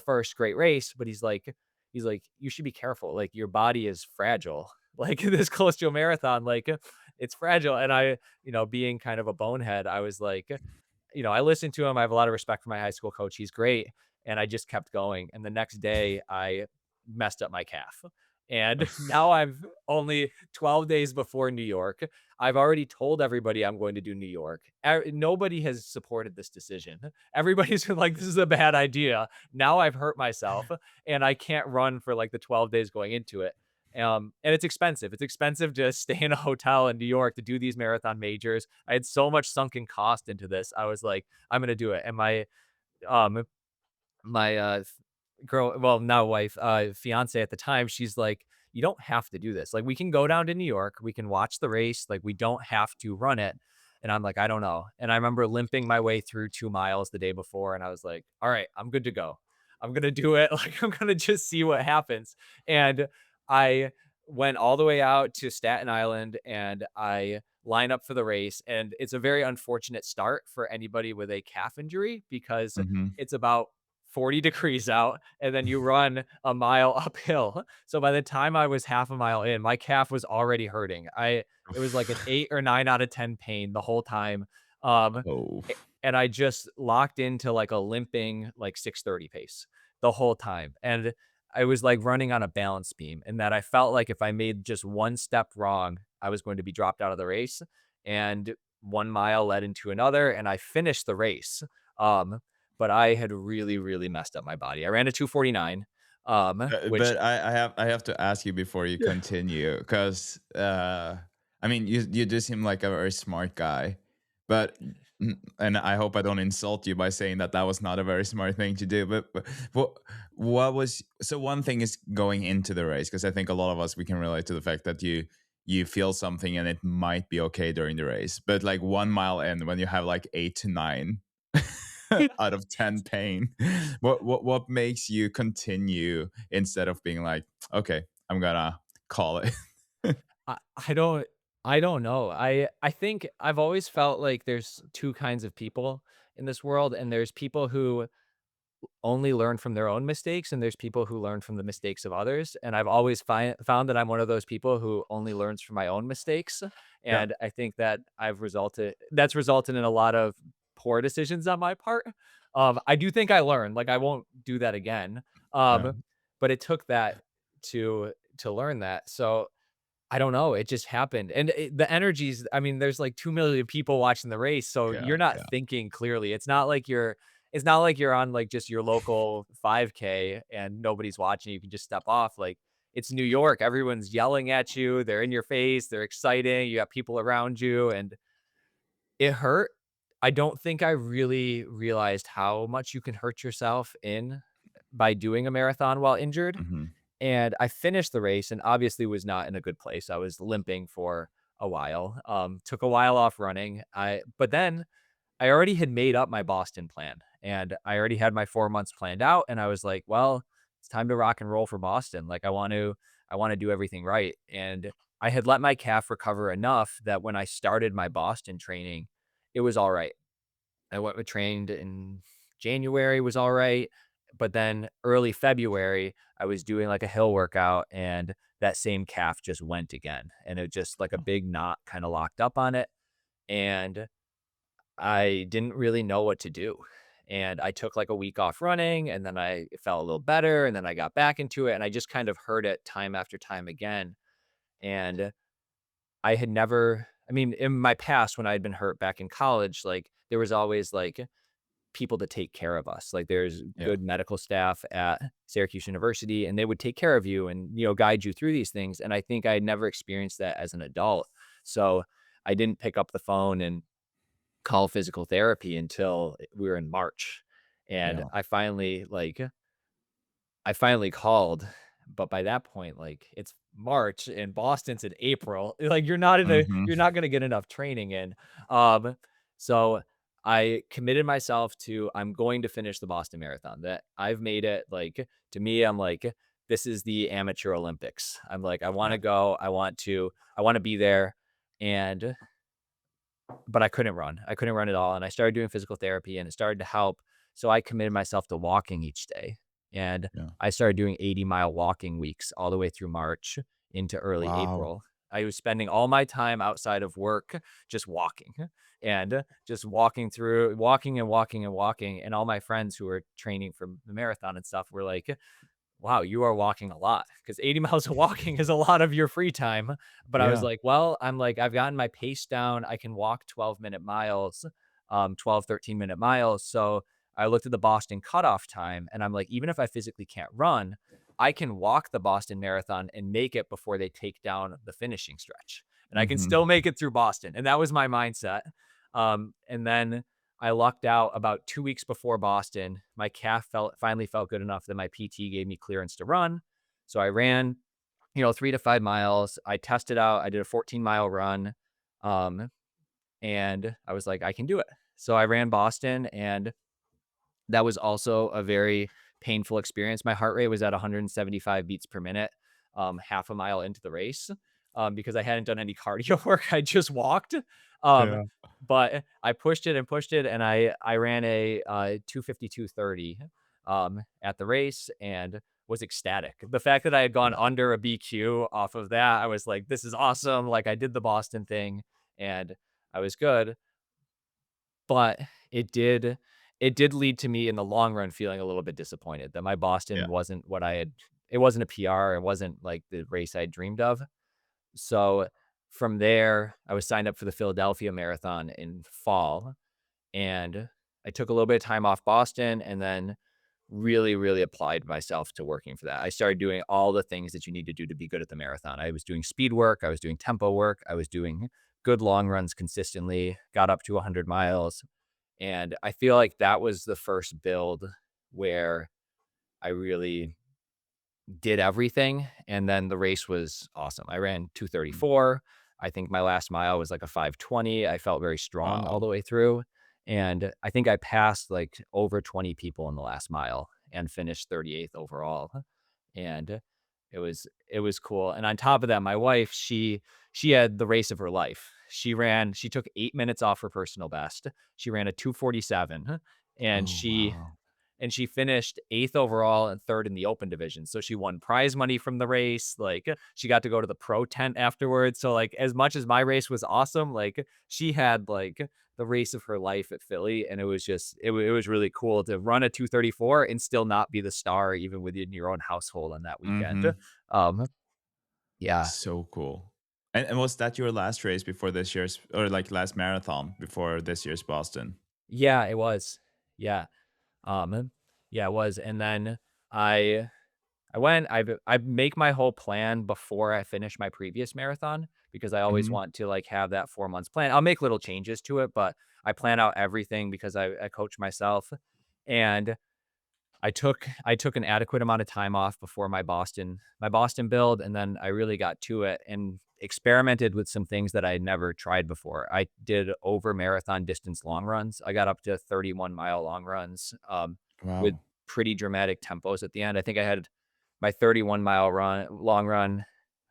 Speaker 1: first great race, but he's like, you should be careful. Like your body is fragile. Like this close to a marathon, like it's fragile. And being kind of a bonehead, I was like, I listened to him. I have a lot of respect for my high school coach. He's great. And I just kept going. And the next day, I messed up my calf. And now I'm only 12 days before New York. I've already told everybody I'm going to do New York. Nobody has supported this decision. Everybody's been like, this is a bad idea. Now I've hurt myself and I can't run for like the 12 days going into it. And it's expensive. It's expensive to stay in a hotel in New York to do these marathon majors. I had so much sunken cost into this. I was like, I'm gonna do it. And um my girl, well, now wife, fiance at the time, she's like, you don't have to do this. Like, we can go down to New York, we can watch the race, like, we don't have to run it. And I'm like, I don't know. And I remember limping my way through 2 miles the day before, and I was like, all right, I'm good to go. I'm gonna do it. Like, I'm gonna just see what happens. And I went all the way out to Staten Island and I line up for the race. And it's a very unfortunate start for anybody with a calf injury because
Speaker 2: Mhm.
Speaker 1: it's about 40 degrees out and then you run a mile uphill. So by the time I was half a mile in, my calf was already hurting. It was like an 8 or 9 out of 10 pain the whole time. Um
Speaker 2: Oh.
Speaker 1: and I just locked into like a limping like 6:30 pace the whole time. And I was like running on a balance beam and that I felt like if I made just one step wrong, I was going to be dropped out of the race. And 1 mile led into another and I finished the race. Um, but I had really, really messed up my body. I ran a 249, which
Speaker 2: But I have to ask you before you continue, because I mean, you do seem like a very smart guy, but And I hope I don't insult you by saying that that was not a very smart thing to do. But what was so one thing is going into the race because I think a lot of us we can relate to the fact that you feel something and it might be okay during the race, but like 1 mile in when you have like 8 to 9 out of 10 pain, what makes you continue instead of being like, okay, I'm gonna call it.
Speaker 1: I I don't I don't know. I think I've always felt like there's 2 kinds of people in this world, and there's people who only learn from their own mistakes, and there's people who learn from the mistakes of others, and I've always found that I'm one of those people who only learns from my own mistakes,
Speaker 2: Yeah,
Speaker 1: and I think that that's resulted in a lot of poor decisions on my part. I do think I learned, like, I won't do that again,
Speaker 2: yeah,
Speaker 1: but it took that to learn that, so I don't know, it just happened, and the energies I mean, there's, like, 2,000,000 people watching the race, so
Speaker 2: yeah,
Speaker 1: you're not
Speaker 2: yeah,
Speaker 1: thinking clearly. It's not like you're on, like, just your local 5K and nobody's watching, you can just step off, like, it's New York, everyone's yelling at you, they're in your face, they're exciting, you got people around you, and it hurt. I don't think I really realized how much you can hurt yourself in by doing a marathon while injured.
Speaker 2: hmm,
Speaker 1: And I finished the race and obviously was not in a good place. I was limping for a while. Took a while off running. But then I already had made up my Boston plan and I already had my 4 months planned out and I was like, well, it's time to rock and roll for Boston. Like I want to do everything right. And I had let my calf recover enough that when I started my Boston training, it was all right. I went with trained in January was all right, but then early February, I was doing like a hill workout and that same calf just went again. And it just like a big knot kind of locked up on it. And I didn't really know what to do. And I took like a week off running and then I felt a little better and then I got back into it and I just kind of heard it time after time again. And I had never, I mean, in my past when I had been hurt back in college, like there was always like people to take care of us. Like there's
Speaker 2: yeah,
Speaker 1: good medical staff at Syracuse University and they would take care of you and, guide you through these things. And I think I had never experienced that as an adult. So I didn't pick up the phone and call physical therapy until we were in March. And
Speaker 2: yeah.
Speaker 1: I finally called, but by that point, like, it's March and Boston's in April. Like,
Speaker 2: Hmm.
Speaker 1: you're not gonna get enough training in. Um, so I committed myself to I'm going to finish the Boston Marathon. That I've made it, like, to me, I'm like, this is the amateur Olympics. I'm like, I
Speaker 2: Yeah.
Speaker 1: wanna go, I wanna be there, and but I couldn't run. I couldn't run at all, and I started doing physical therapy, and it started to help. So I committed myself to walking each day, and
Speaker 2: Yeah.
Speaker 1: I started doing 80-mile walking weeks all the way through March into early
Speaker 2: Wow.
Speaker 1: April. I was spending all my time outside of work just walking and just walking and walking and walking. And all my friends who were training for the marathon and stuff were like, wow, you are walking a lot because 80 miles of walking is a lot of your free time. But I was
Speaker 2: Yeah.
Speaker 1: like, well, I've gotten my pace down. I can walk 12-minute miles, 12, 13-minute miles. So I looked at the Boston cutoff time and I'm like, even if I physically can't run, I can walk the Boston Marathon and make it before they take down the finishing stretch. And I can
Speaker 2: Hmm.
Speaker 1: still make it through Boston. And that was my mindset. And then I lucked out about 2 weeks before Boston. My calf finally felt good enough that my PT gave me clearance to run. So I ran, 3 to 5 miles. I tested out. I did a 14-mile run, um, and I was like, "I can do it." So I ran Boston, and that was also a very painful experience. My heart rate was at 175 beats per minute, half a mile into the race, because I hadn't done any cardio work. I just walked. Um,
Speaker 2: Yeah.
Speaker 1: but I pushed it and pushed it, and I ran a 2:52:30 at the race and was ecstatic. The fact that I had gone
Speaker 2: Yeah.
Speaker 1: under a BQ off of that, I was like, "This is awesome!" Like I did the Boston thing, and I was good. But it did it did lead to me in the long run feeling a little bit disappointed that my
Speaker 2: Yeah.
Speaker 1: Boston wasn't what I had it wasn't a PR, it wasn't like the race I dreamed of. So from there, I was signed up for the Philadelphia Marathon in fall, and I took a little bit of time off Boston and then really, really applied myself to working for that. I started doing all the things that you need to do to be good at the marathon. I was doing speed work, I was doing tempo work, I was doing good long runs consistently, got up to 100 miles, and I feel like that was the first build where I really did everything, and then the race was awesome. I ran
Speaker 2: Mm.
Speaker 1: 2:34. I think my last mile was like a 5:20. I felt very strong all the
Speaker 2: Wow.
Speaker 1: way through, and I think I passed, like, over 20 people in the last mile and finished 38th overall, and it was cool, and on top of that, my wife, she had the race of her life. She took 8 minutes off her personal best. She ran a 2:47, and
Speaker 2: Oh, wow.
Speaker 1: she finished 8th overall and 3rd in the open division. So she won prize money from the race. Like, she got to go to the pro tent afterwards. So, like, as much as my race was awesome, like, she had, like, the race of her life at Philly, and it was just it was really cool to run a 2:34 and still not be the star even within your own household on that weekend.
Speaker 2: Mhm.
Speaker 1: Um, yeah.
Speaker 2: So cool. And was that your last race before this year's, or like last marathon before this year's Boston?
Speaker 1: Yeah, it was. Yeah. Yeah, it was, and then I I make my whole plan before I finish my previous marathon because I always
Speaker 2: Mhm.
Speaker 1: want to, like, have that 4 months plan. I'll make little changes to it, but I plan out everything because I coach myself, and I took an adequate amount of time off before my Boston build, and then I really got to it and experimented with some things that I had never tried before. I did over marathon distance long runs. I got up to 31-mile long runs, with
Speaker 2: Wow.
Speaker 1: pretty dramatic tempos at the end. I think I had my 31-mile long run.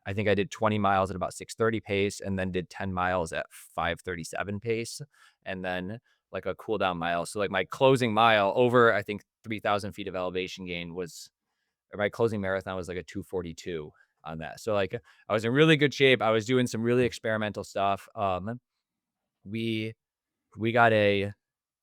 Speaker 1: I think I did 20 miles at about 6:30 pace and then did 10 miles at 5:37 pace, and then, like, a cool down mile. So, like, my closing mile over, I think, 3,000 feet of elevation gain was or my closing marathon was like a 2:42 on that. So, like, I was in really good shape. I was doing some really experimental stuff. We we got a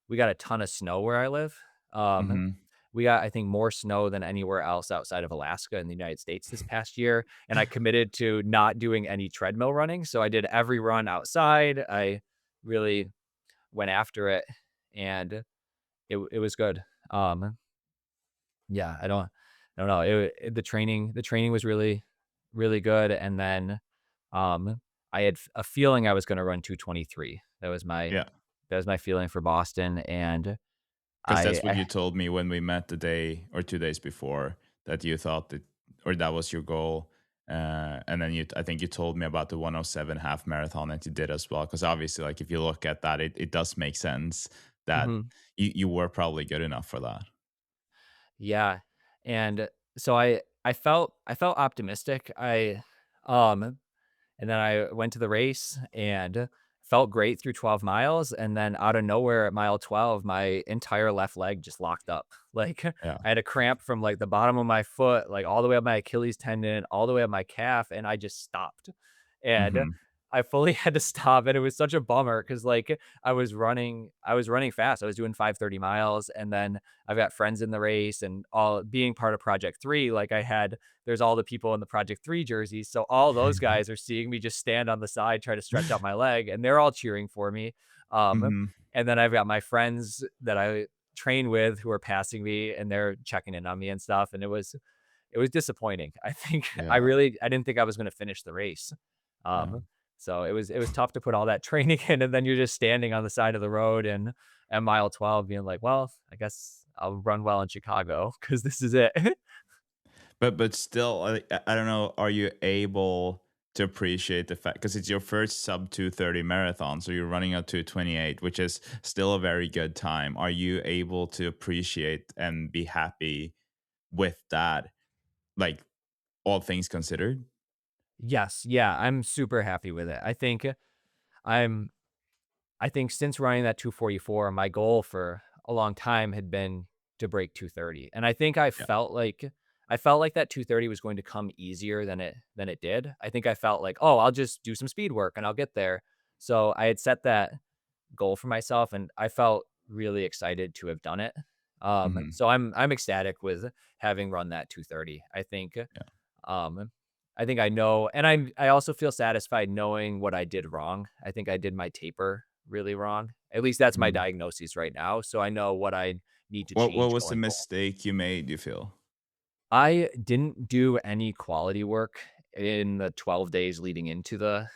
Speaker 1: we got a ton of snow where I live. Um,
Speaker 2: Mhm.
Speaker 1: we got, I think, more snow than anywhere else outside of Alaska in the United States this past year, and I committed to not doing any treadmill running, so I did every run outside. I really went after it, and it was good. Yeah, I don't know. The training was really, really good, and then, um, I had a feeling I was gonna run 2:23.
Speaker 2: Yeah.
Speaker 1: That was my feeling for Boston, and
Speaker 2: 'Cause that's what
Speaker 1: I
Speaker 2: you told me when we met the day or 2 days before, that you thought that, or that was your goal. And then I think you told me about the 107 half marathon that you did as well. Because obviously, like, if you look at that, it does make sense that
Speaker 1: Mhm.
Speaker 2: you were probably good enough for that.
Speaker 1: Yeah, and so I felt optimistic. Um And then I went to the race and felt great through 12 miles, and then out of nowhere at mile 12, my entire left leg just locked up. Like,
Speaker 2: Yeah.
Speaker 1: I had a cramp from, like, the bottom of my foot, like, all the way up my Achilles tendon, all the way up my calf, and I just stopped. And
Speaker 2: Mhm.
Speaker 1: I fully had to stop, and it was such a bummer because, like, I was running fast. I was doing 5:30 miles, and then I've got friends in the race, and all being part of Project 3, like, there's all the people in the Project 3 jerseys, so all those guys are seeing me just stand on the side, try to stretch out my leg, and they're all cheering for me. Um,
Speaker 2: Mhm.
Speaker 1: and then I've got my friends that I train with who are passing me, and they're checking in on me and stuff, and it was disappointing. I think
Speaker 2: Yeah.
Speaker 1: I didn't think I was gonna finish the race.
Speaker 2: Yeah.
Speaker 1: Um, so it was tough to put all that training in, and then you're just standing on the side of the road and at mile 12 being like, "Well, I guess I'll run well in Chicago because this is it."
Speaker 2: But still, I don't know, are you able to appreciate the fact, because it's your first sub 2:30 marathon, so you're running a 2:28, which is still a very good time. Are you able to appreciate and be happy with that, like, all things considered?
Speaker 1: Yes, yeah, I'm super happy with it. I'm I think since running that 2:44, my goal for a long time had been to break 2:30. And I think
Speaker 2: Yeah.
Speaker 1: I felt like that 2:30 was going to come easier than it did. I think I felt like, "Oh, I'll just do some speed work and I'll get there." So I had set that goal for myself and I felt really excited to have done it.
Speaker 2: Mhm.
Speaker 1: So I'm ecstatic with having run that 2:30.
Speaker 2: Yeah.
Speaker 1: Um, I think I know, and I also feel satisfied knowing what I did wrong. I think I did my taper really wrong. At least that's my
Speaker 2: Mhm.
Speaker 1: diagnosis right now. So I know what I need to
Speaker 2: What
Speaker 1: change
Speaker 2: was the
Speaker 1: going forward.
Speaker 2: mistake you made, you feel?
Speaker 1: I didn't do any quality work in the 12 days leading into the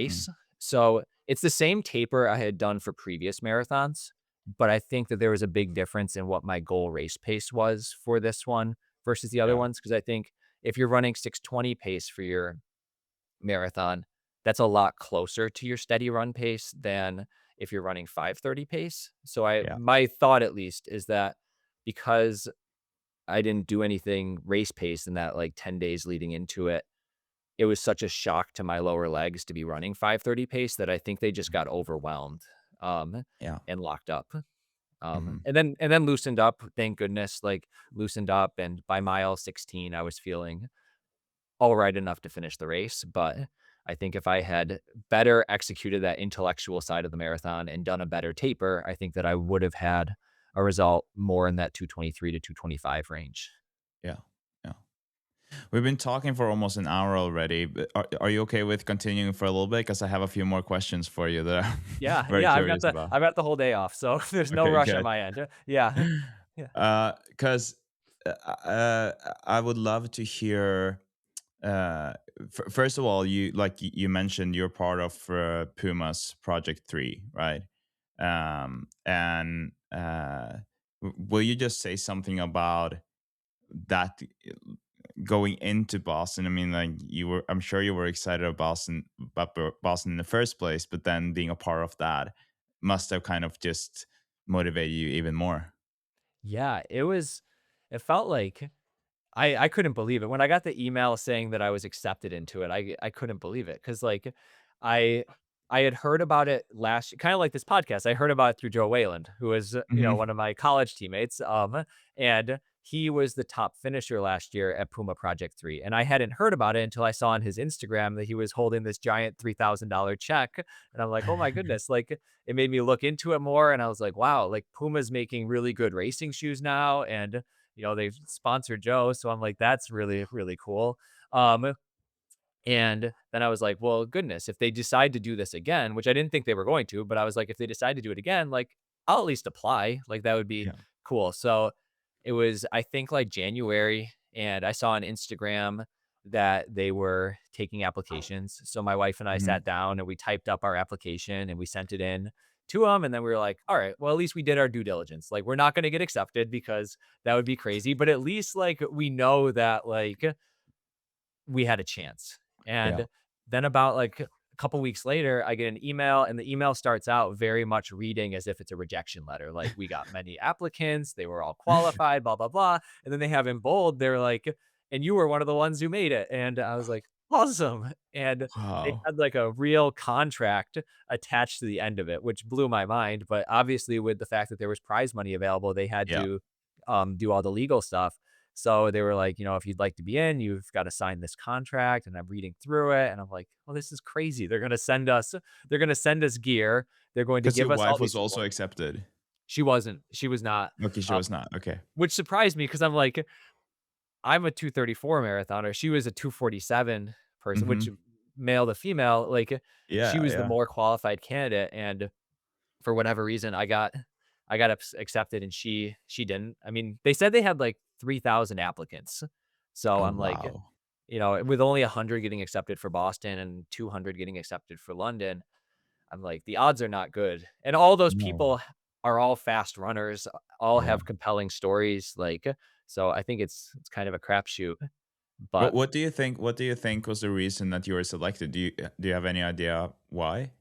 Speaker 2: Mm.
Speaker 1: race. So, it's the same taper I had done for previous marathons, but I think that there was a big difference in what my goal race pace was for this one versus the other
Speaker 2: Yeah.
Speaker 1: ones. Because I think if you're running 6:20 pace for your marathon, that's a lot closer to your steady run pace than if you're running 5:30 pace. So I
Speaker 2: Yeah.
Speaker 1: my thought at least is that because I didn't do anything race pace in that, like, 10 days leading into it, it was such a shock to my lower legs to be running 5:30 pace that I think they just got overwhelmed, um,
Speaker 2: Yeah.
Speaker 1: and locked up.
Speaker 2: Mhm.
Speaker 1: And then loosened up, thank goodness, like, loosened up, and by mile 16, I was feeling alright enough to finish the race, but I think if I had better executed that intellectual side of the marathon and done a better taper, I think that I would have had a result more in that 2:23 to 2:25 range.
Speaker 2: Yeah. Yeah. We've been talking for almost an hour already, but are you okay with continuing for a little bit? Because I have a few more questions for you that I'm
Speaker 1: Yeah,
Speaker 2: very
Speaker 1: yeah, I've got
Speaker 2: curious
Speaker 1: the
Speaker 2: about.
Speaker 1: I've got the whole day off, so there's no
Speaker 2: Okay,
Speaker 1: rush on
Speaker 2: good.
Speaker 1: my end. Yeah. Yeah.
Speaker 2: Because I would love to hear. Uh, First of all, you mentioned you're part of Puma's Project 3, right? And will you just say something about that going into Boston? I mean, like I'm sure you were excited about Boston in the first place, but then being a part of that must have kind of just motivated you even more.
Speaker 1: Yeah, it felt like I couldn't believe it. When I got the email saying that I was accepted into it, I couldn't believe it because like, I I had heard about it last kinda like this podcast, I heard about it through Joe Wayland, who is,
Speaker 2: Hmm.
Speaker 1: one of my college teammates, and he was the top finisher last year at Puma Project 3, and I hadn't heard about it until I saw on his Instagram that he was holding this giant $3,000 check, and I'm like, "Oh my goodness," like, it made me look into it more, and I was like, "Wow," like, Puma's making really good racing shoes now, and they've sponsored Joe. So I'm like, that's really, really cool. Um, and then I was like, well, goodness, if they decide to do this again, which I didn't think they were going to, but I was like, if they decide to do it again, like I'll at least apply. Like that would be
Speaker 2: Yeah.
Speaker 1: cool. So it was, I think, like January, and I saw on Instagram that they were taking applications. So my wife and I
Speaker 2: Hmm.
Speaker 1: sat down and we typed up our application and we sent it in to them. And then we were like, all right, well, at least we did our due diligence. Like, we're not going to get accepted because that would be crazy. But at least, like, we know that, like, we had a chance.
Speaker 2: Yeah.
Speaker 1: And then about like a couple weeks later, I get an email, and the email starts out very much reading as if it's a rejection letter. Like, we got many applicants, they were all qualified, blah, blah, blah. And then they have in bold, they're like, and you were one of the ones who made it. And I was like, awesome. And they
Speaker 2: Wow.
Speaker 1: had like a real contract attached to the end of it, which blew my mind. But obviously, with the fact that there was prize money available, they had
Speaker 2: Yeah.
Speaker 1: to do all the legal stuff. So they were like, if you'd like to be in, you've got to sign this contract. And I'm reading through it, and I'm like, well, this is crazy. They're gonna send us gear. They're going to
Speaker 2: Because your
Speaker 1: give us all
Speaker 2: wife was
Speaker 1: these
Speaker 2: also accepted.
Speaker 1: She wasn't. She was not.
Speaker 2: Okay, she
Speaker 1: Uh,
Speaker 2: was not. Okay.
Speaker 1: which surprised me because I'm like, I'm a 234 marathoner. She was a 247 person, which
Speaker 2: Hmm.
Speaker 1: male to female, like she
Speaker 2: Yeah.
Speaker 1: was the
Speaker 2: Yeah.
Speaker 1: more qualified candidate. And for whatever reason, I got accepted and she didn't. I mean, they said they had like 3,000 applicants. So
Speaker 2: Oh
Speaker 1: I'm like,
Speaker 2: wow.
Speaker 1: with only 100 getting accepted for Boston and 200 getting accepted for London, I'm like, the odds are not good. And all those
Speaker 2: No.
Speaker 1: people are all fast runners, all
Speaker 2: Yeah.
Speaker 1: have compelling stories. Like, so I think it's kind of a crapshoot.
Speaker 2: What
Speaker 1: But
Speaker 2: What do you think? What do you think was the reason that you were selected? Do you have any idea why?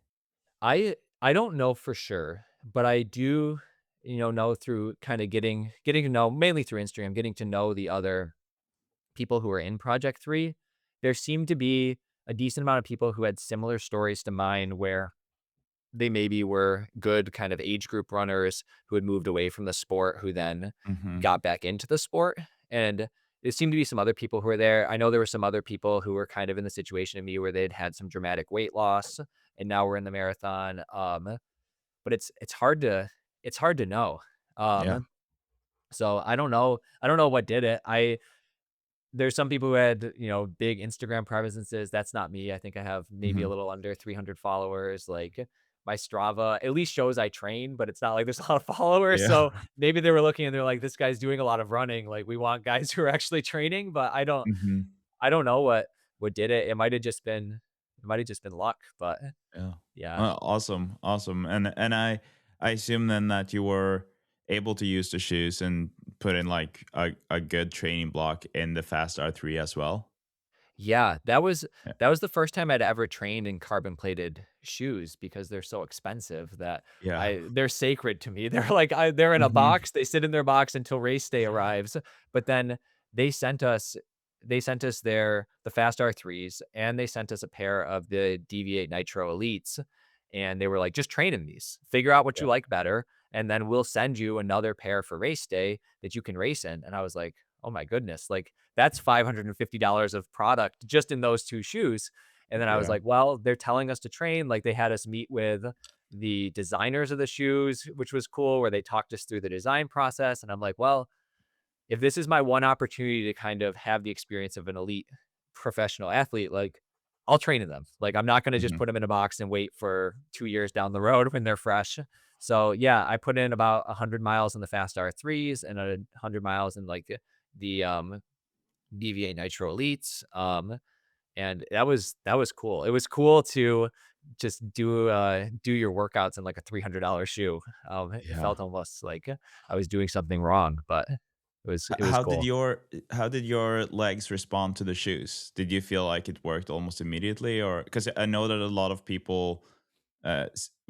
Speaker 1: I don't know for sure, but I do, know through kind of getting to know, mainly through Instagram, getting to know the other people who were in Project 3. There seemed to be a decent amount of people who had similar stories to mine where they maybe were good kind of age group runners who had moved away from the sport, who then
Speaker 2: Hmm.
Speaker 1: got back into the sport. And there seemed to be some other people who were there. I know there were some other people who were kind of in the situation of me where they'd had some dramatic weight loss and now we're in the marathon. But it's hard to know.
Speaker 2: Yeah.
Speaker 1: So I don't know what did it. There's some people who had, big Instagram presences. That's not me. I think I have maybe a
Speaker 2: Hmm.
Speaker 1: little under 300 followers. Like, my Strava at least shows I train, but it's not like there's a lot of followers.
Speaker 2: Yeah.
Speaker 1: So maybe they were looking and they're like, this guy's doing a lot of running. Like, we want guys who are actually training, but I don't
Speaker 2: Hmm.
Speaker 1: I don't know what did it. It might have just been luck, but
Speaker 2: Yeah.
Speaker 1: Yeah.
Speaker 2: Awesome, awesome. And I assume then that you were able to use the shoes and put in like a good training block in the Fast R3 as well.
Speaker 1: Yeah,
Speaker 2: Yeah.
Speaker 1: that was the first time I'd ever trained in carbon plated shoes because they're so expensive that
Speaker 2: Yeah.
Speaker 1: they're sacred to me. They're like they're in a
Speaker 2: Hmm.
Speaker 1: box, they sit in their box until race day arrives. But then they sent us the Fast R3s and they sent us a pair of the DV8 Nitro Elites and they were like just train in these. Figure out what
Speaker 2: Yeah.
Speaker 1: you like better and then we'll send you another pair for race day that you can race in. And I was like, "Oh my goodness." Like that's $550 of product just in those 2 shoes. And then I was
Speaker 2: Yeah.
Speaker 1: like, well, they're telling us to train. Like they had us meet with the designers of the shoes, which was cool, where they talked us through the design process. And I'm like, well, if this is my one opportunity to kind of have the experience of an elite professional athlete, like I'll train in them. Like I'm not going to just
Speaker 2: Hmm.
Speaker 1: put them in a box and wait for 2 years down the road when they're fresh. So yeah, I put in about 100 miles in the Fast R3s and 100 miles in like the DVA Nitro Elites. And that was cool. It was cool to just do your workouts in like a $300 shoe. It
Speaker 2: Yeah.
Speaker 1: felt almost like I was doing something wrong, but it was cool.
Speaker 2: How did your legs respond to the shoes? Did you feel like it worked almost immediately, or because I know that a lot of people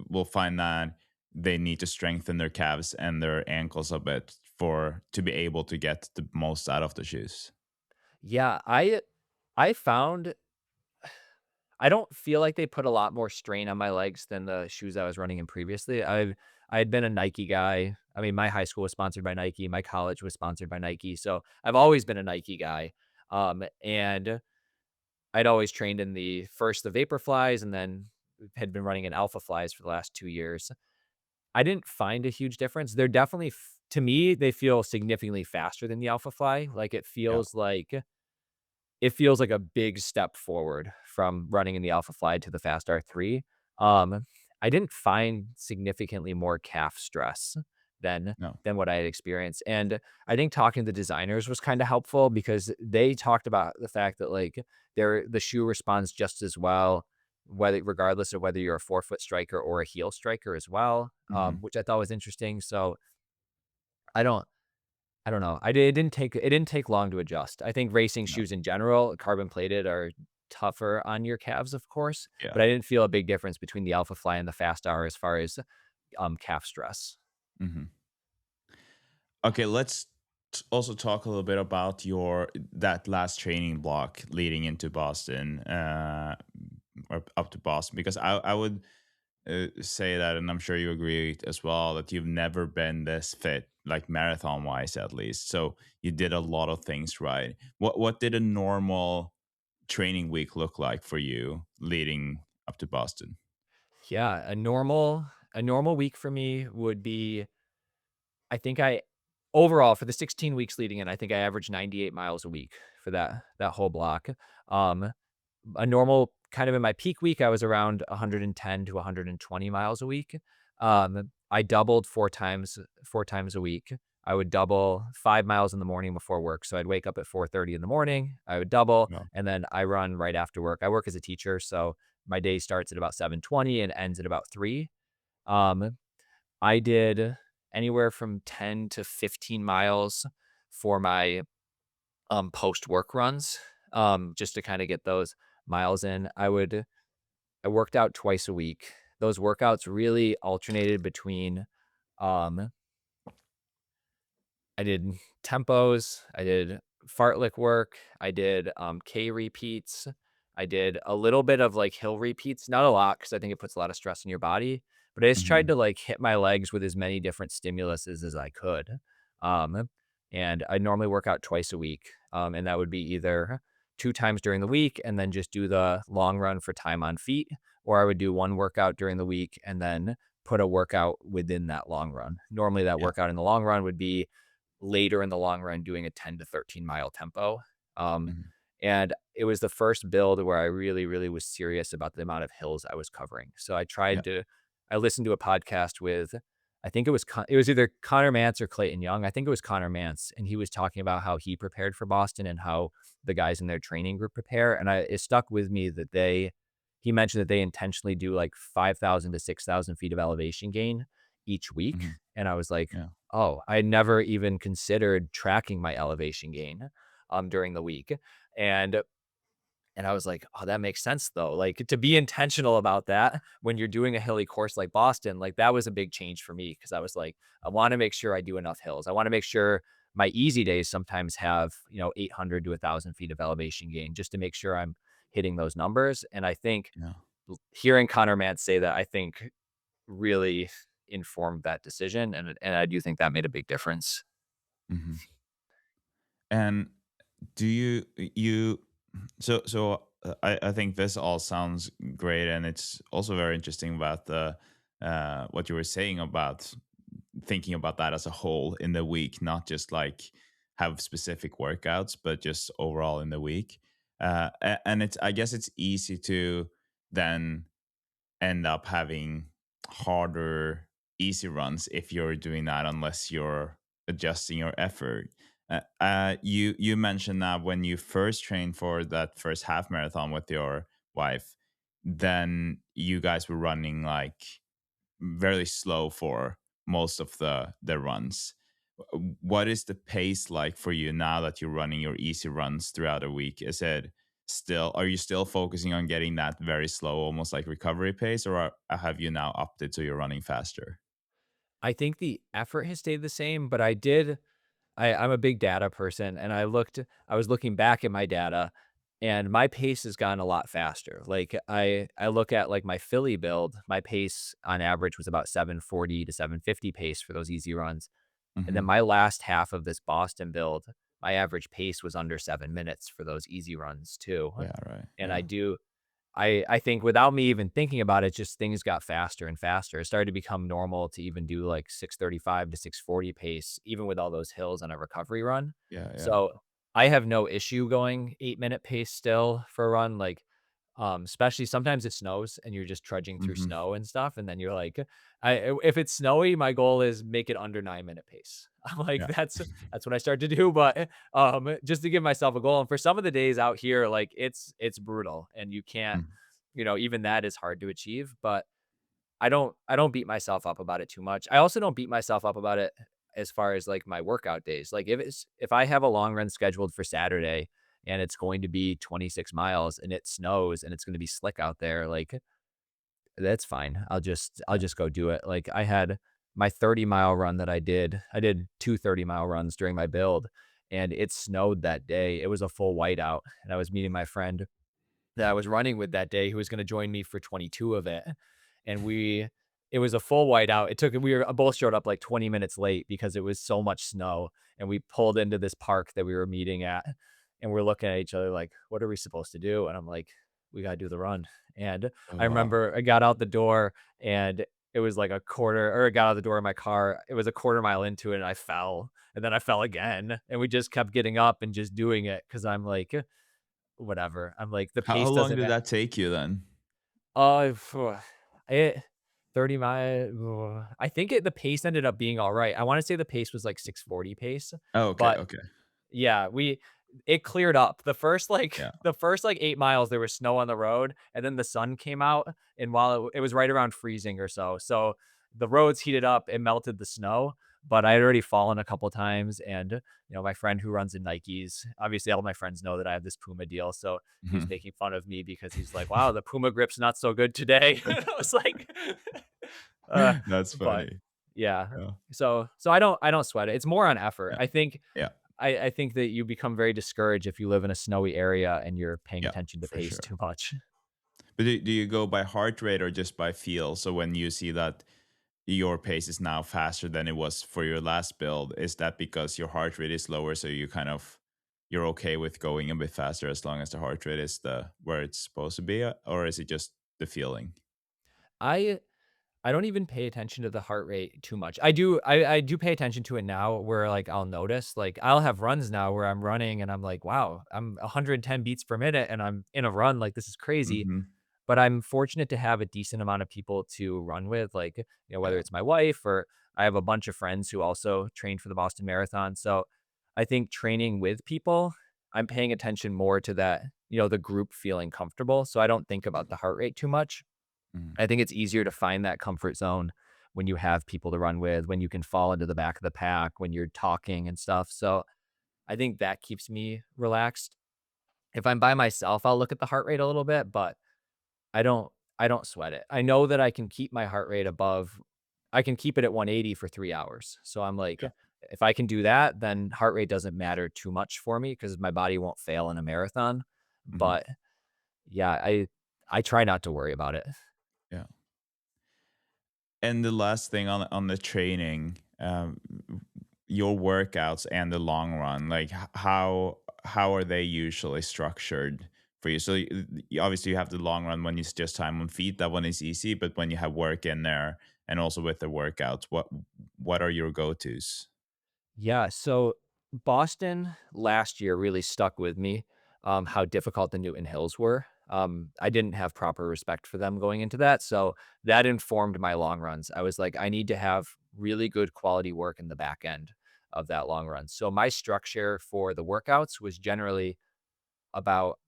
Speaker 2: will find that they need to strengthen their calves and their ankles a bit for to be able to get the most out of the shoes.
Speaker 1: Yeah, I found I don't feel like they put a lot more strain on my legs than the shoes I was running in previously. I had been a Nike guy. I mean, my high school was sponsored by Nike, my college was sponsored by Nike, so I've always been a Nike guy. And I'd always trained in the Vaporflies and then had been running in Alpha Flies for the last 2 years. I didn't find a huge difference. They're definitely to me, they feel significantly faster than the Alpha Fly. Like
Speaker 2: Yeah.
Speaker 1: it feels like a big step forward from running in the Alpha Fly to the Fast R3. Um, I didn't find significantly more calf stress than
Speaker 2: No.
Speaker 1: than what I had experienced, and I think talking to the designers was kinda helpful because they talked about the fact that, like, the shoe responds just as well, whether regardless of whether you're a forefoot striker or a heel striker as well,
Speaker 2: Hmm.
Speaker 1: which I thought was interesting, so I don't I don't know. It didn't take long to adjust. I think racing
Speaker 2: No.
Speaker 1: shoes in general, carbon plated, are tougher on your calves, of course,
Speaker 2: Yeah.
Speaker 1: but I didn't feel a big difference between the Alpha Fly and the Fast R as far as, calf stress.
Speaker 2: Hmm. Okay, let's also talk a little bit about your that last training block leading into Boston, or up to Boston, because I would say that, and I'm sure you agree as well, that you've never been this fit, like marathon wise, at least. So you did a lot of things right. What did a normal training week look like for you leading up to Boston?
Speaker 1: Yeah, a normal week for me would be I think I overall for the 16 weeks leading in, I think I averaged 98 miles a week for that whole block. Um, a normal kind of in my peak week, I was around 110 to 120 miles a week. I doubled 4 times a week. I would double 5 miles in the morning before work. So I'd wake up at 4:30 in the morning. I would double,
Speaker 2: Yeah.
Speaker 1: and then I run right after work. I work as a teacher, so my day starts at about 7:20 and ends at about 3. Um, I did anywhere from 10 to 15 miles for my post work runs, just to kind of get those miles in. I worked out twice a week. Those workouts really alternated between um I did tempos, I did fartlek work, I did K repeats, I did a little bit of like hill repeats, not a lot because I think it puts a lot of stress on your body, but I just tried
Speaker 2: Hmm.
Speaker 1: to like hit my legs with as many different stimuluses as I could. Um, and I normally work out twice a week. And that would be either 2 times during the week and then just do the long run for time on feet, or I would do one workout during the week and then put a workout within that long run. Normally that
Speaker 2: Yeah.
Speaker 1: workout in the long run would be later in the long run doing a 10 to 13 mile tempo. Um,
Speaker 2: Hmm.
Speaker 1: and it was the first build where I really, really was serious about the amount of hills I was covering. So
Speaker 2: Yeah.
Speaker 1: I listened to a podcast with, I think it was either Connor Mance or Clayton Young. I think it was Connor Mance. And he was talking about how he prepared for Boston and how the guys in their training group prepare. And it stuck with me that he mentioned that they intentionally do like 5,000 to 6,000 feet of elevation gain each week.
Speaker 2: Mhm.
Speaker 1: And I was like,
Speaker 2: Yeah.
Speaker 1: oh, I never even considered tracking my elevation gain during the week. And I was like, "Oh, that makes sense though." Like to be intentional about that when you're doing a hilly course like Boston, like that was a big change for me because I was like, I want to make sure I do enough hills. I want to make sure my easy days sometimes have, 800 to 1,000 feet of elevation gain just to make sure I'm hitting those numbers. And I think
Speaker 2: Yeah.
Speaker 1: hearing Connor Mantz say that, I think really informed that decision. And I do think that made a big difference.
Speaker 2: Mhm. And do you I think this all sounds great, and it's also very interesting about the what you were saying about thinking about that as a whole in the week, not just like have specific workouts, but just overall in the week. And it's, I guess it's easy to then end up having harder easy runs if you're doing that unless you're adjusting your effort. You mentioned that when you first trained for that first half marathon with your wife, then you guys were running like very slow for most of the runs. What is the pace like for you now that you're running your easy runs throughout a week? Is it still, are you still focusing on getting that very slow, almost like recovery pace, or have you now upped it so you're running faster?
Speaker 1: I think the effort has stayed the same, but I'm a big data person, and I was looking back at my data, and my pace has gotten a lot faster. Like, I look at, like, my Philly build, my pace on average was about 740 to 750 pace for those easy runs, and then
Speaker 2: Hmm.
Speaker 1: my last half of this Boston build, my average pace was under 7 minutes for those easy runs too,
Speaker 2: Yeah, right.
Speaker 1: and
Speaker 2: Yeah.
Speaker 1: I think without me even thinking about it, just things got faster and faster. It started to become normal to even do like 635 to 640 pace, even with all those hills on a recovery run.
Speaker 2: Yeah. Yeah.
Speaker 1: So I have no issue going 8-minute pace still for a run. Like, especially sometimes it snows and you're just trudging through
Speaker 2: Hmm.
Speaker 1: snow and stuff. And then you're like, if it's snowy, my goal is make it under 9-minute pace. I'm like,
Speaker 2: Yeah.
Speaker 1: that's what I start to do. But just to give myself a goal. And for some of the days out here, like it's brutal and you can't,
Speaker 2: Mm.
Speaker 1: even that is hard to achieve. But I don't beat myself up about it too much. I also don't beat myself up about it as far as like my workout days. Like if I have a long run scheduled for Saturday and it's going to be 26 miles and it snows and it's going to be slick out there, like that's fine. I'll
Speaker 2: Yeah.
Speaker 1: just go do it. Like I had my 30-mile run that I did. I did 2 30-mile runs during my build and it snowed that day. It was a full whiteout and I was meeting my friend that I was running with that day who was gonna join me for 22 of it, and it was a full whiteout. We were both showed up like 20 minutes late because it was so much snow, and we pulled into this park that we were meeting at, and we're looking at each other like, "What are we supposed to do?" And I'm like, "We gotta do the run." And
Speaker 2: Oh,
Speaker 1: I
Speaker 2: wow.
Speaker 1: remember I got out the door, and it was like a quarter or I got out the door of my car, it was a quarter mile into it, and I fell, and then I fell again, and we just kept getting up and just doing it because 'cause I'm like, whatever. I'm like, the
Speaker 2: How
Speaker 1: pace
Speaker 2: long
Speaker 1: doesn't
Speaker 2: did
Speaker 1: matter.
Speaker 2: that take you then?
Speaker 1: Phew, it 30 mile I think the pace ended up being alright. I wanna say the pace was like 640 pace,
Speaker 2: Oh, okay.
Speaker 1: but
Speaker 2: Okay.
Speaker 1: yeah, it cleared up.
Speaker 2: Yeah.
Speaker 1: The first, like, 8 miles, there was snow on the road, and then the sun came out, and while it was right around freezing or so, so the roads heated up, it melted the snow, but I had already fallen a couple times, and, my friend who runs in Nikes obviously, all my friends know that I have this Puma deal, so he was
Speaker 2: Mhm.
Speaker 1: making fun of me because he's like, "Wow, the Puma grip's not so good today." And I was like, uh,
Speaker 2: That's
Speaker 1: but
Speaker 2: funny.
Speaker 1: yeah.
Speaker 2: Yeah.
Speaker 1: So I don't sweat it. It's more on effort.
Speaker 2: Yeah. Yeah.
Speaker 1: I think that you become very discouraged if you live in a snowy area and you're paying
Speaker 2: Yeah.
Speaker 1: attention to
Speaker 2: For
Speaker 1: pace
Speaker 2: sure.
Speaker 1: too much.
Speaker 2: But do you go by heart rate or just by feel? So when you see that your pace is now faster than it was for your last build, is that because your heart rate is lower, so you're okay with going a bit faster as long as the heart rate is the where it's supposed to be, or is it just the feeling?
Speaker 1: I I don't even pay attention to the heart rate too much. I do pay attention to it now where like I'll notice like I'll have runs now where I'm running and I'm like, wow, I'm 110 beats per minute and I'm in a run like this is crazy.
Speaker 2: Hmm.
Speaker 1: But I'm fortunate to have a decent amount of people to run with, like, whether
Speaker 2: Yeah.
Speaker 1: it's my wife or I have a bunch of friends who also train for the Boston Marathon. So I think training with people, I'm paying attention more to that the group feeling comfortable. So I don't think about the heart rate too much.
Speaker 2: Mhm.
Speaker 1: I think it's easier to find that comfort zone when you have people to run with, when you can fall into the back of the pack, when you're talking and stuff. So I think that keeps me relaxed. If I'm by myself, I'll look at the heart rate a little bit, but I don't I don't sweat it. I know that I can keep my heart rate above I can keep it at 180 for 3 hours. So I'm like,
Speaker 2: Yeah.
Speaker 1: if I can do that, then heart rate doesn't matter too much for me because my body won't fail in a marathon.
Speaker 2: Mhm.
Speaker 1: But yeah, I try not to worry about it.
Speaker 2: Yeah. And the last thing on the training, your workouts and the long run, like how are they usually structured for you? So obviously you have the long run when it's just time on feet. That one is easy, but when you have work in there and also with the workouts, what are your go tos?
Speaker 1: Yeah, so Boston last year really stuck with me, how difficult the Newton Hills were. I didn't have proper respect for them going into that, so that informed my long runs. I was like, I need to have really good quality work in the back end of that long run. So my structure for the workouts was generally about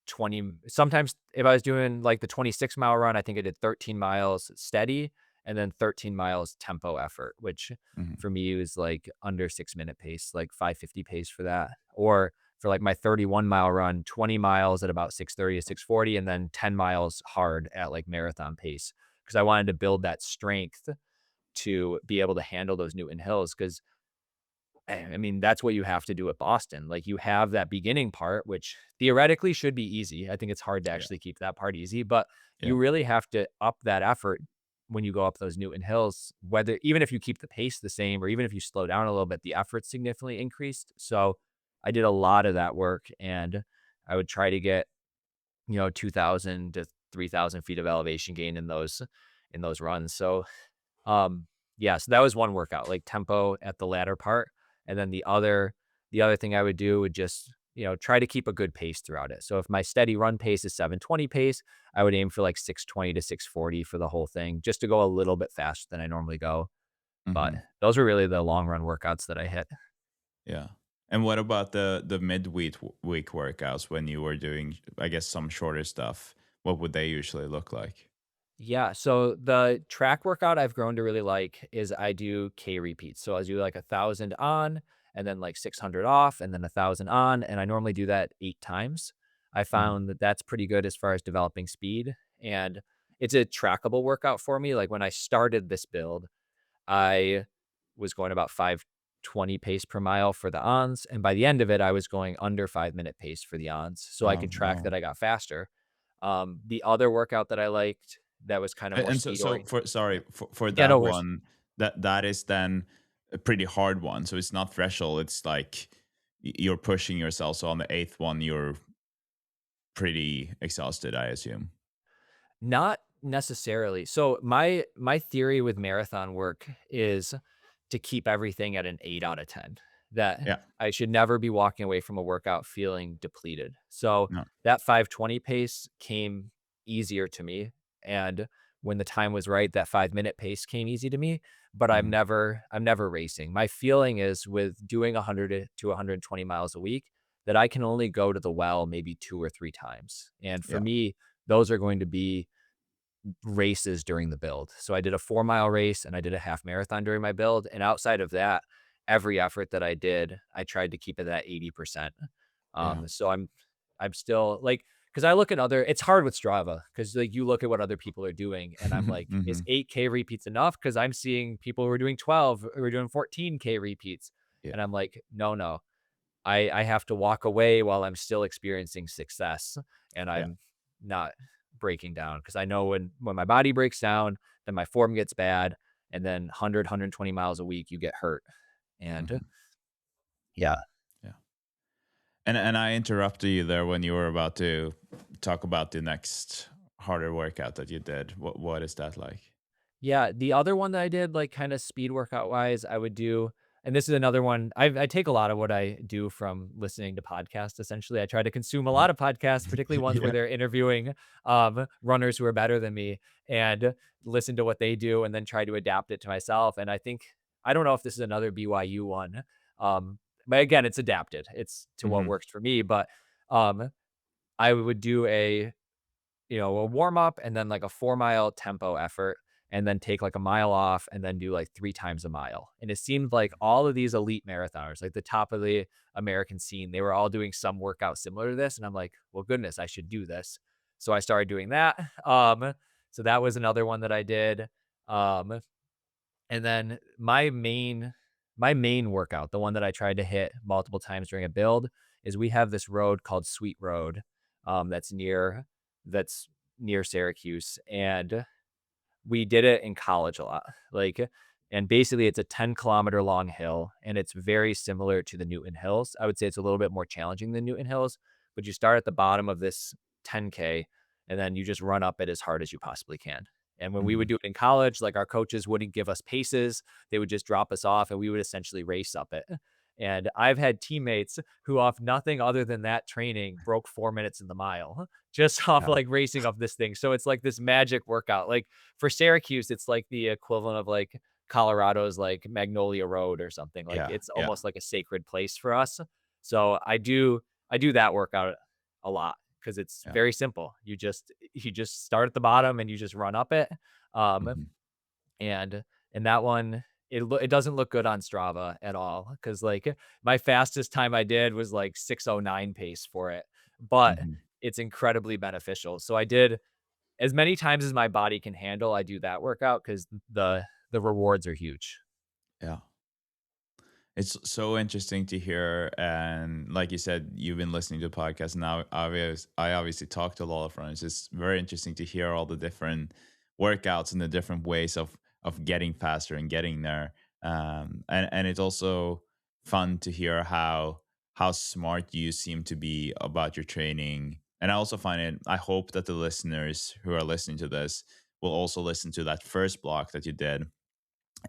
Speaker 1: 20 sometimes if I was doing like the 26-mile run, I think I did 13 miles steady and then 13 miles tempo effort, which
Speaker 2: Hmm.
Speaker 1: for me was like under 6-minute pace, like 5:50 pace for that. Or for like my 31-mile run, 20 miles at about 6:30 to 6:40 and then 10 miles hard at like marathon pace because I wanted to build that strength to be able to handle those Newton hills because I mean, that's what you have to do at Boston. Like, you have that beginning part, which theoretically should be easy. I think it's hard to
Speaker 2: Yeah.
Speaker 1: actually keep that part easy, but
Speaker 2: Yeah.
Speaker 1: you really have to up that effort when you go up those Newton hills, whether even if you keep the pace the same or even if you slow down a little bit, the effort significantly increased. So I did a lot of that work and I would try to get, 2,000 to 3,000 feet of elevation gain in those runs. So um, yeah, so that was one workout, like tempo at the latter part, and then the other thing I would do would just, try to keep a good pace throughout it. So if my steady run pace is 720 pace, I would aim for like 620 to 640 for the whole thing, just to go a little bit faster than I normally go. But
Speaker 2: Hmm.
Speaker 1: those were really the long run workouts that I hit.
Speaker 2: Yeah. And what about the midweek workouts when you were doing, I guess, some shorter stuff? What would they usually look like?
Speaker 1: Yeah, so the track workout I've grown to really like is I do K repeats. So I do like 1,000 on and then like 600 off and then 1,000 on. And I normally do that 8 times. I
Speaker 2: Hmm.
Speaker 1: found that that's pretty good as far as developing speed. And it's a trackable workout for me. Like when I started this build, I was going about 520 pace per mile for the ons. And by the end of it, I was going under 5-minute pace for the ons. So I
Speaker 2: Oh,
Speaker 1: could track
Speaker 2: wow.
Speaker 1: that I got faster. The other workout that I liked that was kind of more
Speaker 2: And so
Speaker 1: speed
Speaker 2: so
Speaker 1: oriented.
Speaker 2: for sorry, for
Speaker 1: Yeah,
Speaker 2: that
Speaker 1: no worries.
Speaker 2: one, that is then a pretty hard one. So it's not threshold. It's like you're pushing yourself. So on the eighth one, you're pretty exhausted, I assume.
Speaker 1: Not necessarily. So my theory with marathon work is to keep everything at an 8 out of 10. That
Speaker 2: Yeah.
Speaker 1: I should never be walking away from a workout feeling depleted. So
Speaker 2: No.
Speaker 1: that 520 pace came easier to me. And when the time was right, that 5-minute pace came easy to me. But
Speaker 2: Mhm.
Speaker 1: I'm never racing. My feeling is with doing 100 to 120 miles a week that I can only go to the well maybe 2 or 3 times. And for
Speaker 2: Yeah.
Speaker 1: me, those are going to be races during the build. So I did a 4-mile race and I did a half marathon during my build. And outside of that, every effort that I did, I tried to keep it at 80%.
Speaker 2: Yeah.
Speaker 1: So I'm still like, because I look at other, it's hard with Strava because like you look at what other people are doing, and I'm like, is
Speaker 2: Hmm.
Speaker 1: 8K repeats enough? Because I'm seeing people who are doing 12 who are doing 14K repeats,
Speaker 2: Yeah.
Speaker 1: and I'm like, no, no, I have to walk away while I'm still experiencing success and
Speaker 2: Yeah.
Speaker 1: I'm not breaking down because I know when my body breaks down, then my form gets bad, and then 100, miles a week, you get hurt. And
Speaker 2: Hmm.
Speaker 1: yeah.
Speaker 2: Yeah. And I interrupted you there when you were about to talk about the next harder workout that you did. What is that like?
Speaker 1: Yeah, the other one that I did, like, kinda speed workout wise, I would do, and this is another one, I take a lot of what I do from listening to podcasts, essentially. I try to consume a
Speaker 2: Mhm.
Speaker 1: lot of podcasts, particularly ones where
Speaker 2: Yeah.
Speaker 1: they're interviewing, runners who are better than me, and listen to what they do and then try to adapt it to myself, and I think I don't know if this is another BYU one, but again, it's adapted. It's to what
Speaker 2: Hmm.
Speaker 1: works for me, but, um I would do a warm up and then like a 4 mile tempo effort and then take like a mile off and then do like 3 times a mile. And it seemed like all of these elite marathoners, like the top of the American scene, they were all doing some workout similar to this. And I'm like, well, goodness, I should do this. So I started doing that. So that was another one that I did. Um, and then my main workout, the one that I tried to hit multiple times during a build, is we have this road called Sweet Road, that's near Syracuse, and we did it in college a lot. And basically it's a 10-kilometer long hill, and it's very similar to the Newton Hills. I would say it's a little bit more challenging than Newton Hills, but you start at the bottom of this 10K, and then you just run up it as hard as you possibly can. And when we would
Speaker 2: Mhm.
Speaker 1: do it in college, like, our coaches wouldn't give us paces. They would just drop us off, and we would essentially race up it. And I've had teammates who, off nothing other than that training, broke 4 minutes in the mile just off,
Speaker 2: Yeah.
Speaker 1: like, racing up this thing. So it's like this magic workout. Like, for Syracuse, it's like the equivalent of, like, Colorado's, like, Magnolia Road or something. Like,
Speaker 2: Yeah.
Speaker 1: it's
Speaker 2: Yeah.
Speaker 1: almost like a sacred place for us. So I do that workout a lot because it's
Speaker 2: Yeah.
Speaker 1: very simple. You just start at the bottom and you just run up it. Um,
Speaker 2: Mhm.
Speaker 1: and and that one, it doesn't look good on Strava at all because, like, my fastest time I did was, like, 6:09 pace for it, but
Speaker 2: Mhm.
Speaker 1: it's incredibly beneficial. So I did as many times as my body can handle. I do that workout because the rewards are huge.
Speaker 2: Yeah. It's so interesting to hear, and like you said, you've been listening to podcasts. Now, I obviously talk to a lot of runners. It's very interesting to hear all the different workouts and the different ways of getting faster and getting there. And it's also fun to hear how smart you seem to be about your training. And I also find it. I hope that the listeners who are listening to this will also listen to that first block that you did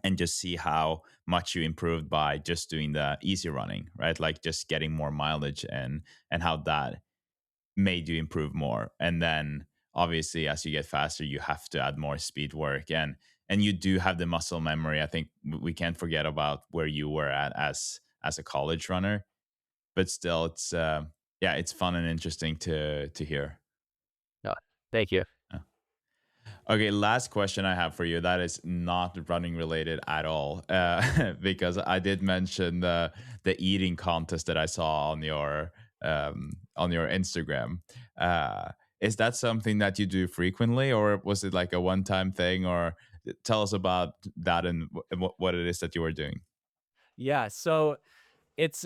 Speaker 2: and just see how much you improved by just doing the easy running, right? Like just getting more mileage and how that made you improve more. And then obviously as you get faster, you have to add more speed work and you do have the muscle memory. I think we can't forget about where you were at as a college runner, but still it's yeah, it's fun and interesting to hear.
Speaker 1: No, thank you.
Speaker 2: Yeah. Okay, last question I have for you that is not running related at all, because I did mention the eating contest that I saw on your Instagram. Uh, is that something that you do frequently, or was it like a one time thing? Or tell us about that and what it is that you were doing.
Speaker 1: Yeah, so it's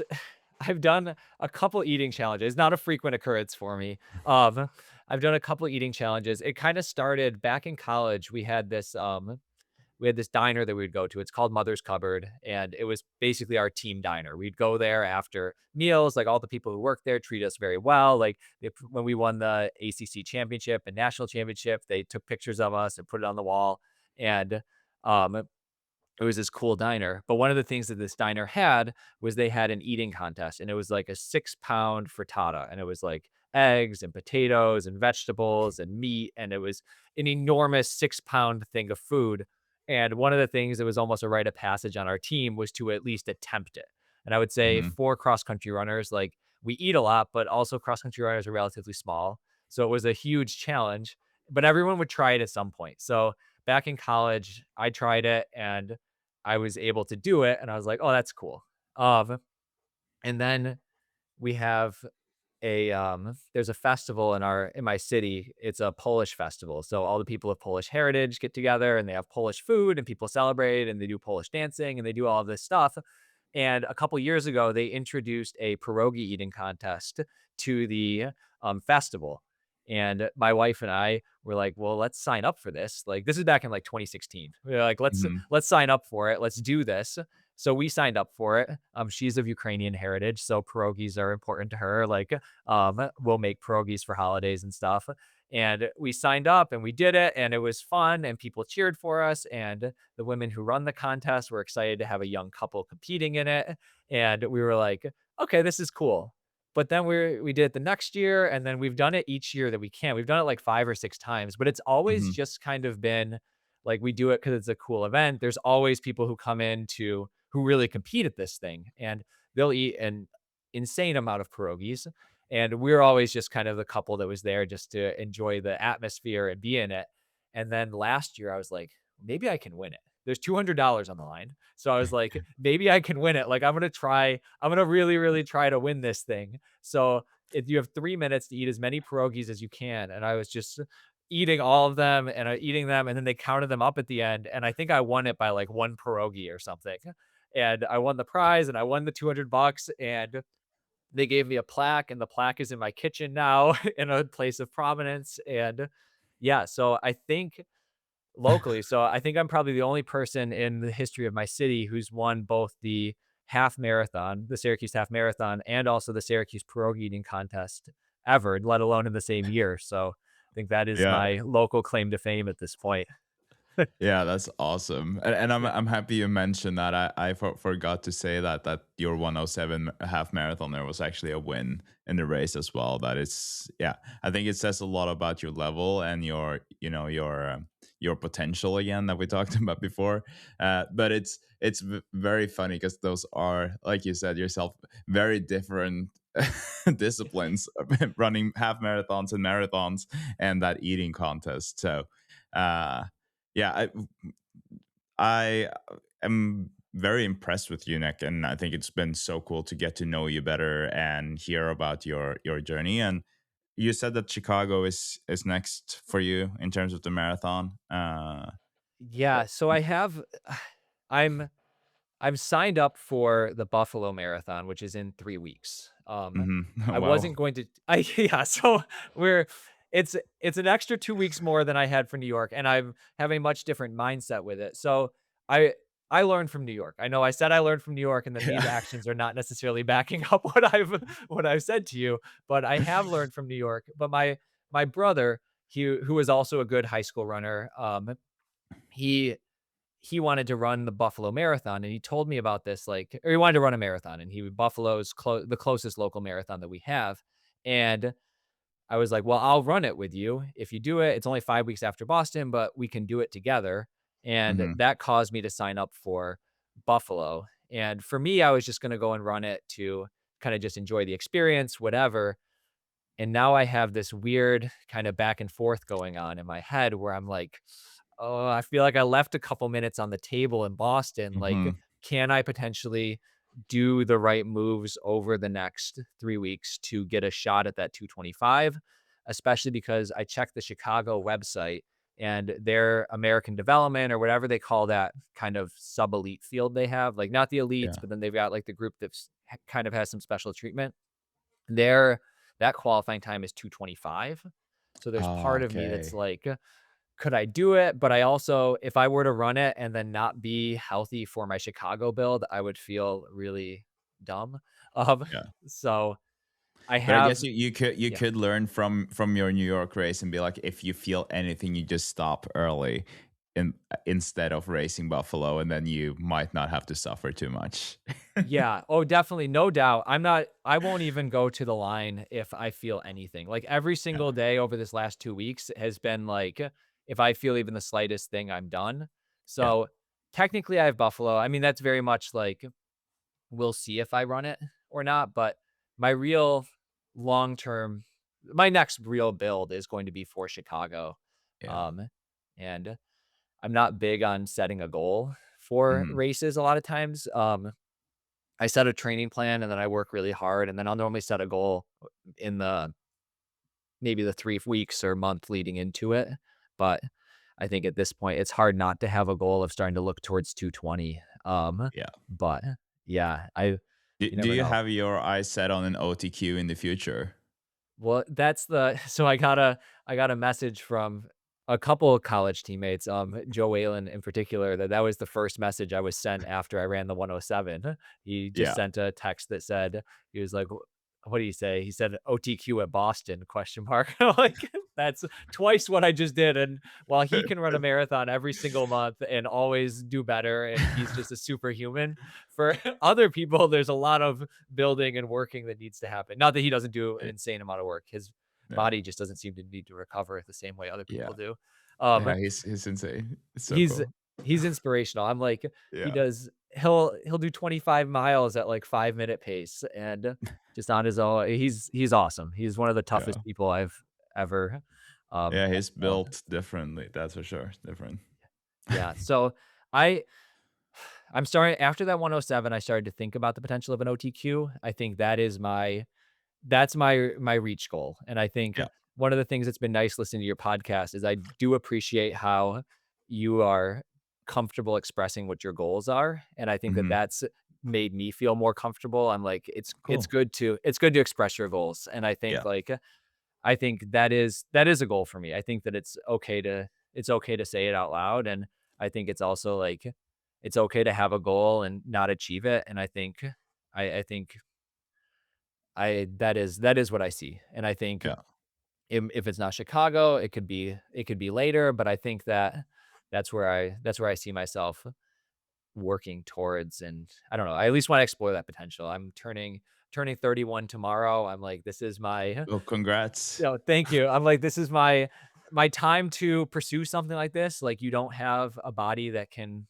Speaker 1: I've done a couple eating challenges, not a frequent occurrence for me. I've done a couple eating challenges. It kinda started back in college. We had this diner that we'd go to. It's called Mother's Cupboard, and it was basically our team diner. We'd go there after meals. Like, all the people who work there treat us very well. Like, when we won the ACC championship and national championship, they took pictures of us and put it on the wall. And um, it was this cool diner. But one of the things that this diner had was they had an eating contest, and it was like a 6 pound frittata, and it was like eggs and potatoes and vegetables and meat, and it was an enormous 6 pound thing of food. And one of the things that was almost a rite of passage on our team was to at least attempt it. And I would say
Speaker 2: Hmm.
Speaker 1: for cross country runners, like, we eat a lot, but also cross country runners are relatively small. So it was a huge challenge, but everyone would try it at some point. So back in college, I tried it and I was able to do it, and I was like, "Oh, that's cool." And then we have there's a festival in my city. It's a Polish festival. So all the people of Polish heritage get together and they have Polish food and people celebrate and they do Polish dancing and they do all of this stuff. And a couple years ago, they introduced a pierogi eating contest to the festival. And my wife and I were like, "Well, let's sign up for this." Like, this is back in like 2016. We were like,
Speaker 2: Hmm.
Speaker 1: "Let's sign up for it. Let's do this." So we signed up for it. She's of Ukrainian heritage, so pierogies are important to her. Like, we'll make pierogies for holidays and stuff. And we signed up and we did it, and it was fun, and people cheered for us. And the women who run the contest were excited to have a young couple competing in it. And we were like, okay, this is cool. But then we did it the next year, and then we've done it each year that we can. We've done it like 5 or 6 times, but it's always
Speaker 2: Hmm.
Speaker 1: just kind of been like, we do it because it's a cool event. There's always people who come in to who really compete at this thing, and they'll eat an insane amount of pierogies. and we were always just kind of the couple that was there just to enjoy the atmosphere and be in it. And then last year, I was like, maybe I can win it. There's $200 on the line. So I was like, maybe I can win it. Like, I'm going to really, really try to win this thing. So if you have 3 minutes to eat as many pierogies as you can. And I was just eating all of them and eating them. And then they counted them up at the end. And I think I won it by like one pierogi or something. And I won the prize and I won the 200 bucks. And they gave me a plaque, and the plaque is in my kitchen now in a place of prominence. And yeah, so I think locally, so I think I'm probably the only person in the history of my city who's won both the half marathon, the Syracuse half marathon, and also the Syracuse pierogi eating contest ever, let alone in the same year. So I think that is
Speaker 2: Yeah.
Speaker 1: my local claim to fame at this point.
Speaker 2: Yeah, that's awesome, and I'm
Speaker 1: Yeah.
Speaker 2: I'm happy you mentioned that. I forgot to say that your 107 half marathon there was actually a win in the race as well. That is, yeah, I think it says a lot about your level and your your potential again that we talked about before. But it's very funny because those are, like you said yourself, very different disciplines: running half marathons and marathons, and that eating contest. So. Yeah, I am very impressed with you, Nick, and I think it's been so cool to get to know you better and hear about your journey. And you said that Chicago is next for you in terms of the marathon.
Speaker 1: Yeah, so I have I'm I'm signed up for the Buffalo Marathon, which is in 3 weeks.
Speaker 2: Mhm.
Speaker 1: I
Speaker 2: Wow.
Speaker 1: wasn't going to I yeah, so we're it's an extra 2 weeks more than I had for New York, and I have a much different mindset with it. So I I learned from New York. I know I said I learned from New York, and then these
Speaker 2: Yeah.
Speaker 1: actions are not necessarily backing up what I've said to you, but I have learned from New York. But my brother, who was also a good high school runner, he he wanted to run the Buffalo Marathon, and he told me about this, like, or he wanted to run a marathon, and Buffalo's the closest local marathon that we have. And I was like, well, I'll run it with you if you do it. It's only 5 weeks after Boston, but we can do it together. And
Speaker 2: Mhm.
Speaker 1: that caused me to sign up for Buffalo. And for me, I was just going to go and run it to kind of just enjoy the experience, whatever. And now I have this weird kind of back and forth going on in my head where I'm like, oh, I feel like I left a couple minutes on the table in Boston. Like,
Speaker 2: Mhm.
Speaker 1: can I potentially do the right moves over the next 3 weeks to get a shot at that 225? Especially because I checked the Chicago website and their American development or whatever they call that kind of sub elite field they have, like not the elites,
Speaker 2: Yeah.
Speaker 1: but then they've got like the group that's kind of has some special treatment. Their that qualifying time is 225. So there's
Speaker 2: Oh,
Speaker 1: part of me that's
Speaker 2: okay.
Speaker 1: like, could I do it? But I also, if I were to run it and then not be healthy for my Chicago build, I would feel really dumb. Um,
Speaker 2: Yeah.
Speaker 1: so I
Speaker 2: But I guess
Speaker 1: have,
Speaker 2: you
Speaker 1: yeah,
Speaker 2: could learn from your New York race and be like, if you feel anything, you just stop early instead of racing Buffalo, and then you might not have to suffer too much.
Speaker 1: yeah. Oh, definitely. No doubt. I won't even go to the line if I feel anything. Like every
Speaker 2: Yeah,
Speaker 1: single day over this last 2 weeks has been like, if I feel even the slightest thing, I'm done.
Speaker 2: yeah,
Speaker 1: So technically I have Buffalo. I mean, that's very much like, we'll see if I run it or not, but my real long term my next real build is going to be for Chicago.
Speaker 2: yeah.
Speaker 1: Um, and I'm not big on setting a goal for
Speaker 2: Mhm.
Speaker 1: races a lot of times. I set a training plan and then I work really hard, and then I'll normally set a goal in the maybe the 3 weeks or month leading into it. But I think at this point it's hard not to have a goal of starting to look towards 220.
Speaker 2: Yeah.
Speaker 1: But yeah, I you
Speaker 2: Do
Speaker 1: never
Speaker 2: you
Speaker 1: know.
Speaker 2: have your eyes set on an OTQ in the future?
Speaker 1: Well, that's the so I got a message from a couple of college teammates, Joe Whalen in particular, that was the first message I was sent after I ran the 107. He just
Speaker 2: Yeah.
Speaker 1: sent a text that said, he was like, what do you say? He said OTQ at Boston question mark. Like that's twice what I just did. And while he can run a marathon every single month and always do better, and he's just a superhuman, for other people, there's a lot of building and working that needs to happen. Not that he doesn't do an insane amount of work. His
Speaker 2: Yeah.
Speaker 1: body just doesn't seem to need to recover the same way other
Speaker 2: Yeah.
Speaker 1: people do.
Speaker 2: Yeah,
Speaker 1: Um,
Speaker 2: he's insane. It's so
Speaker 1: he's
Speaker 2: cool.
Speaker 1: he's inspirational. I'm like, he
Speaker 2: Yeah.
Speaker 1: does. he'll do 25 miles at like 5-minute pace and just on his own. He's awesome. He's one of the
Speaker 2: Yeah.
Speaker 1: toughest people I've ever
Speaker 2: Yeah, he's
Speaker 1: known.
Speaker 2: built differently, that's for sure. Different.
Speaker 1: Yeah. So I I'm starting after that 107, I started to think about the potential of an OTQ. I think that's my reach goal. And I think
Speaker 2: Yeah.
Speaker 1: one of the things that's been nice listening to your podcast is I do appreciate how you are comfortable expressing what your goals are. And I think that
Speaker 2: Mhm.
Speaker 1: that's made me feel more comfortable. I'm like, it's
Speaker 2: Cool.
Speaker 1: good to express your goals. And
Speaker 2: Yeah.
Speaker 1: I think that is a goal for me. I think that it's okay to say it out loud. And I think it's also like it's okay to have a goal and not achieve it. And I think I that is what I see. And I think
Speaker 2: Yeah.
Speaker 1: if it's not Chicago, it could be later, but I think that that's where I see myself working towards, and I don't know, I at least wanna explore that potential. I'm turning 31 tomorrow. I'm like, this is my
Speaker 2: Well, congrats.
Speaker 1: thank you. I'm like, this is my time to pursue something like this. Like, you don't have a body that can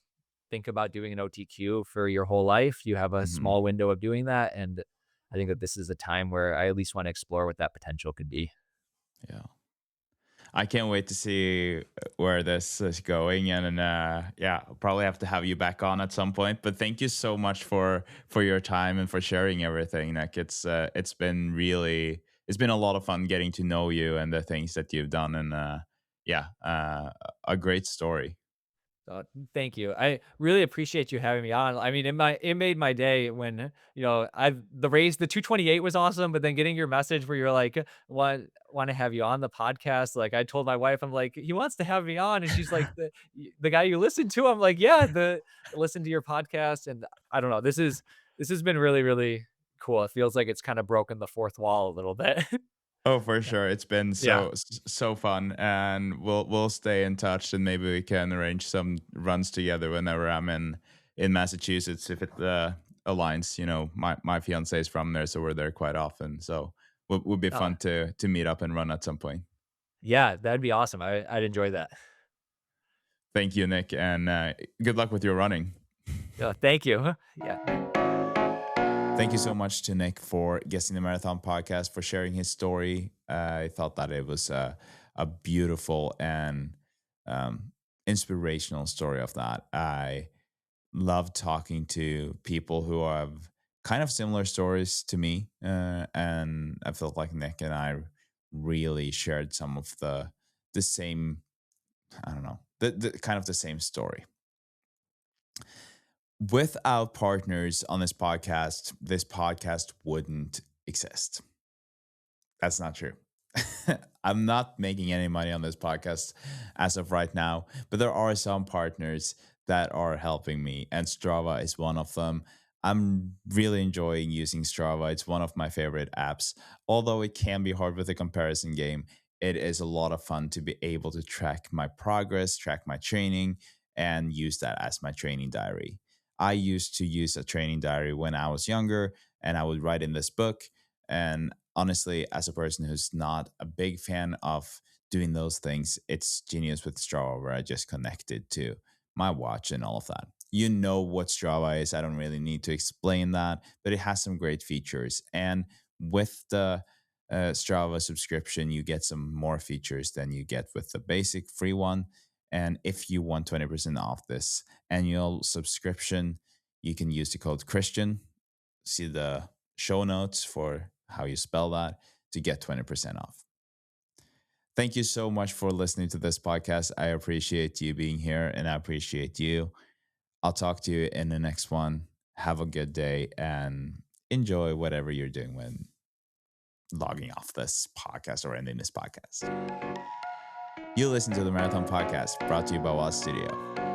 Speaker 1: think about doing an OTQ for your whole life. You have a
Speaker 2: Mhm.
Speaker 1: small window of doing that, and I think that this is a time where I at least wanna explore what that potential could be.
Speaker 2: Yeah. I can't wait to see where this is going, and yeah, I'll probably have to have you back on at some point. But thank you so much for your time and for sharing everything. Like it's been really it's been a lot of fun getting to know you and the things that you've done, and yeah, a great story.
Speaker 1: Thank you. I really appreciate you having me on. I mean, it made my day when, I've the 228 was awesome, but then getting your message where you're like, want to have you on the podcast. Like, I told my wife, I'm like, he wants to have me on. And she's like, the guy you listen to. I'm like, yeah, listen to your podcast. And I don't know. This has been really, really cool. It feels like it's kind of broken the fourth wall a little bit.
Speaker 2: Oh, for sure. It's been
Speaker 1: Yeah.
Speaker 2: so fun, and we'll stay in touch, and maybe we can arrange some runs together whenever I'm in Massachusetts if it aligns. You know, my fiance is from there, so we're there quite often. So would be
Speaker 1: Uh,
Speaker 2: fun to meet up and run at some point.
Speaker 1: yeah, that'd be awesome. I'd enjoy that.
Speaker 2: Thank you, Nick, and good luck with your running.
Speaker 1: Yeah. Thank you. Yeah.
Speaker 2: Thank you so much to Nick for guesting the Marathon podcast, for sharing his story. I thought that it was a beautiful and um, inspirational story of that. I love talking to people who have kind of similar stories to me. And I felt like Nick and I really shared some of the same, I don't know, the kind of the same story. Without partners on this podcast wouldn't exist. That's not true. I'm not making any money on this podcast as of right now, but there are some partners that are helping me, and Strava is one of them. I'm really enjoying using Strava. It's one of my favorite apps. Although it can be hard with the comparison game, it is a lot of fun to be able to track my progress, track my training, and use that as my training diary. I used to use a training diary when I was younger, and I would write in this book. And honestly, as a person who's not a big fan of doing those things, it's genius with Strava, where I just connected to my watch and all of that. You know what Strava is. I don't really need to explain that, but it has some great features. And with the Strava subscription, you get some more features than you get with the basic free one. And if you want 20% off this annual subscription, you can use the code Christian. See the show notes for how you spell that to get 20% off. Thank you so much for listening to this podcast. I appreciate you being here, and I appreciate you. I'll talk to you in the next one. Have a good day and enjoy whatever you're doing when logging off this podcast or ending this podcast. You listen to the Marathon Podcast, brought to you by Wall Studio.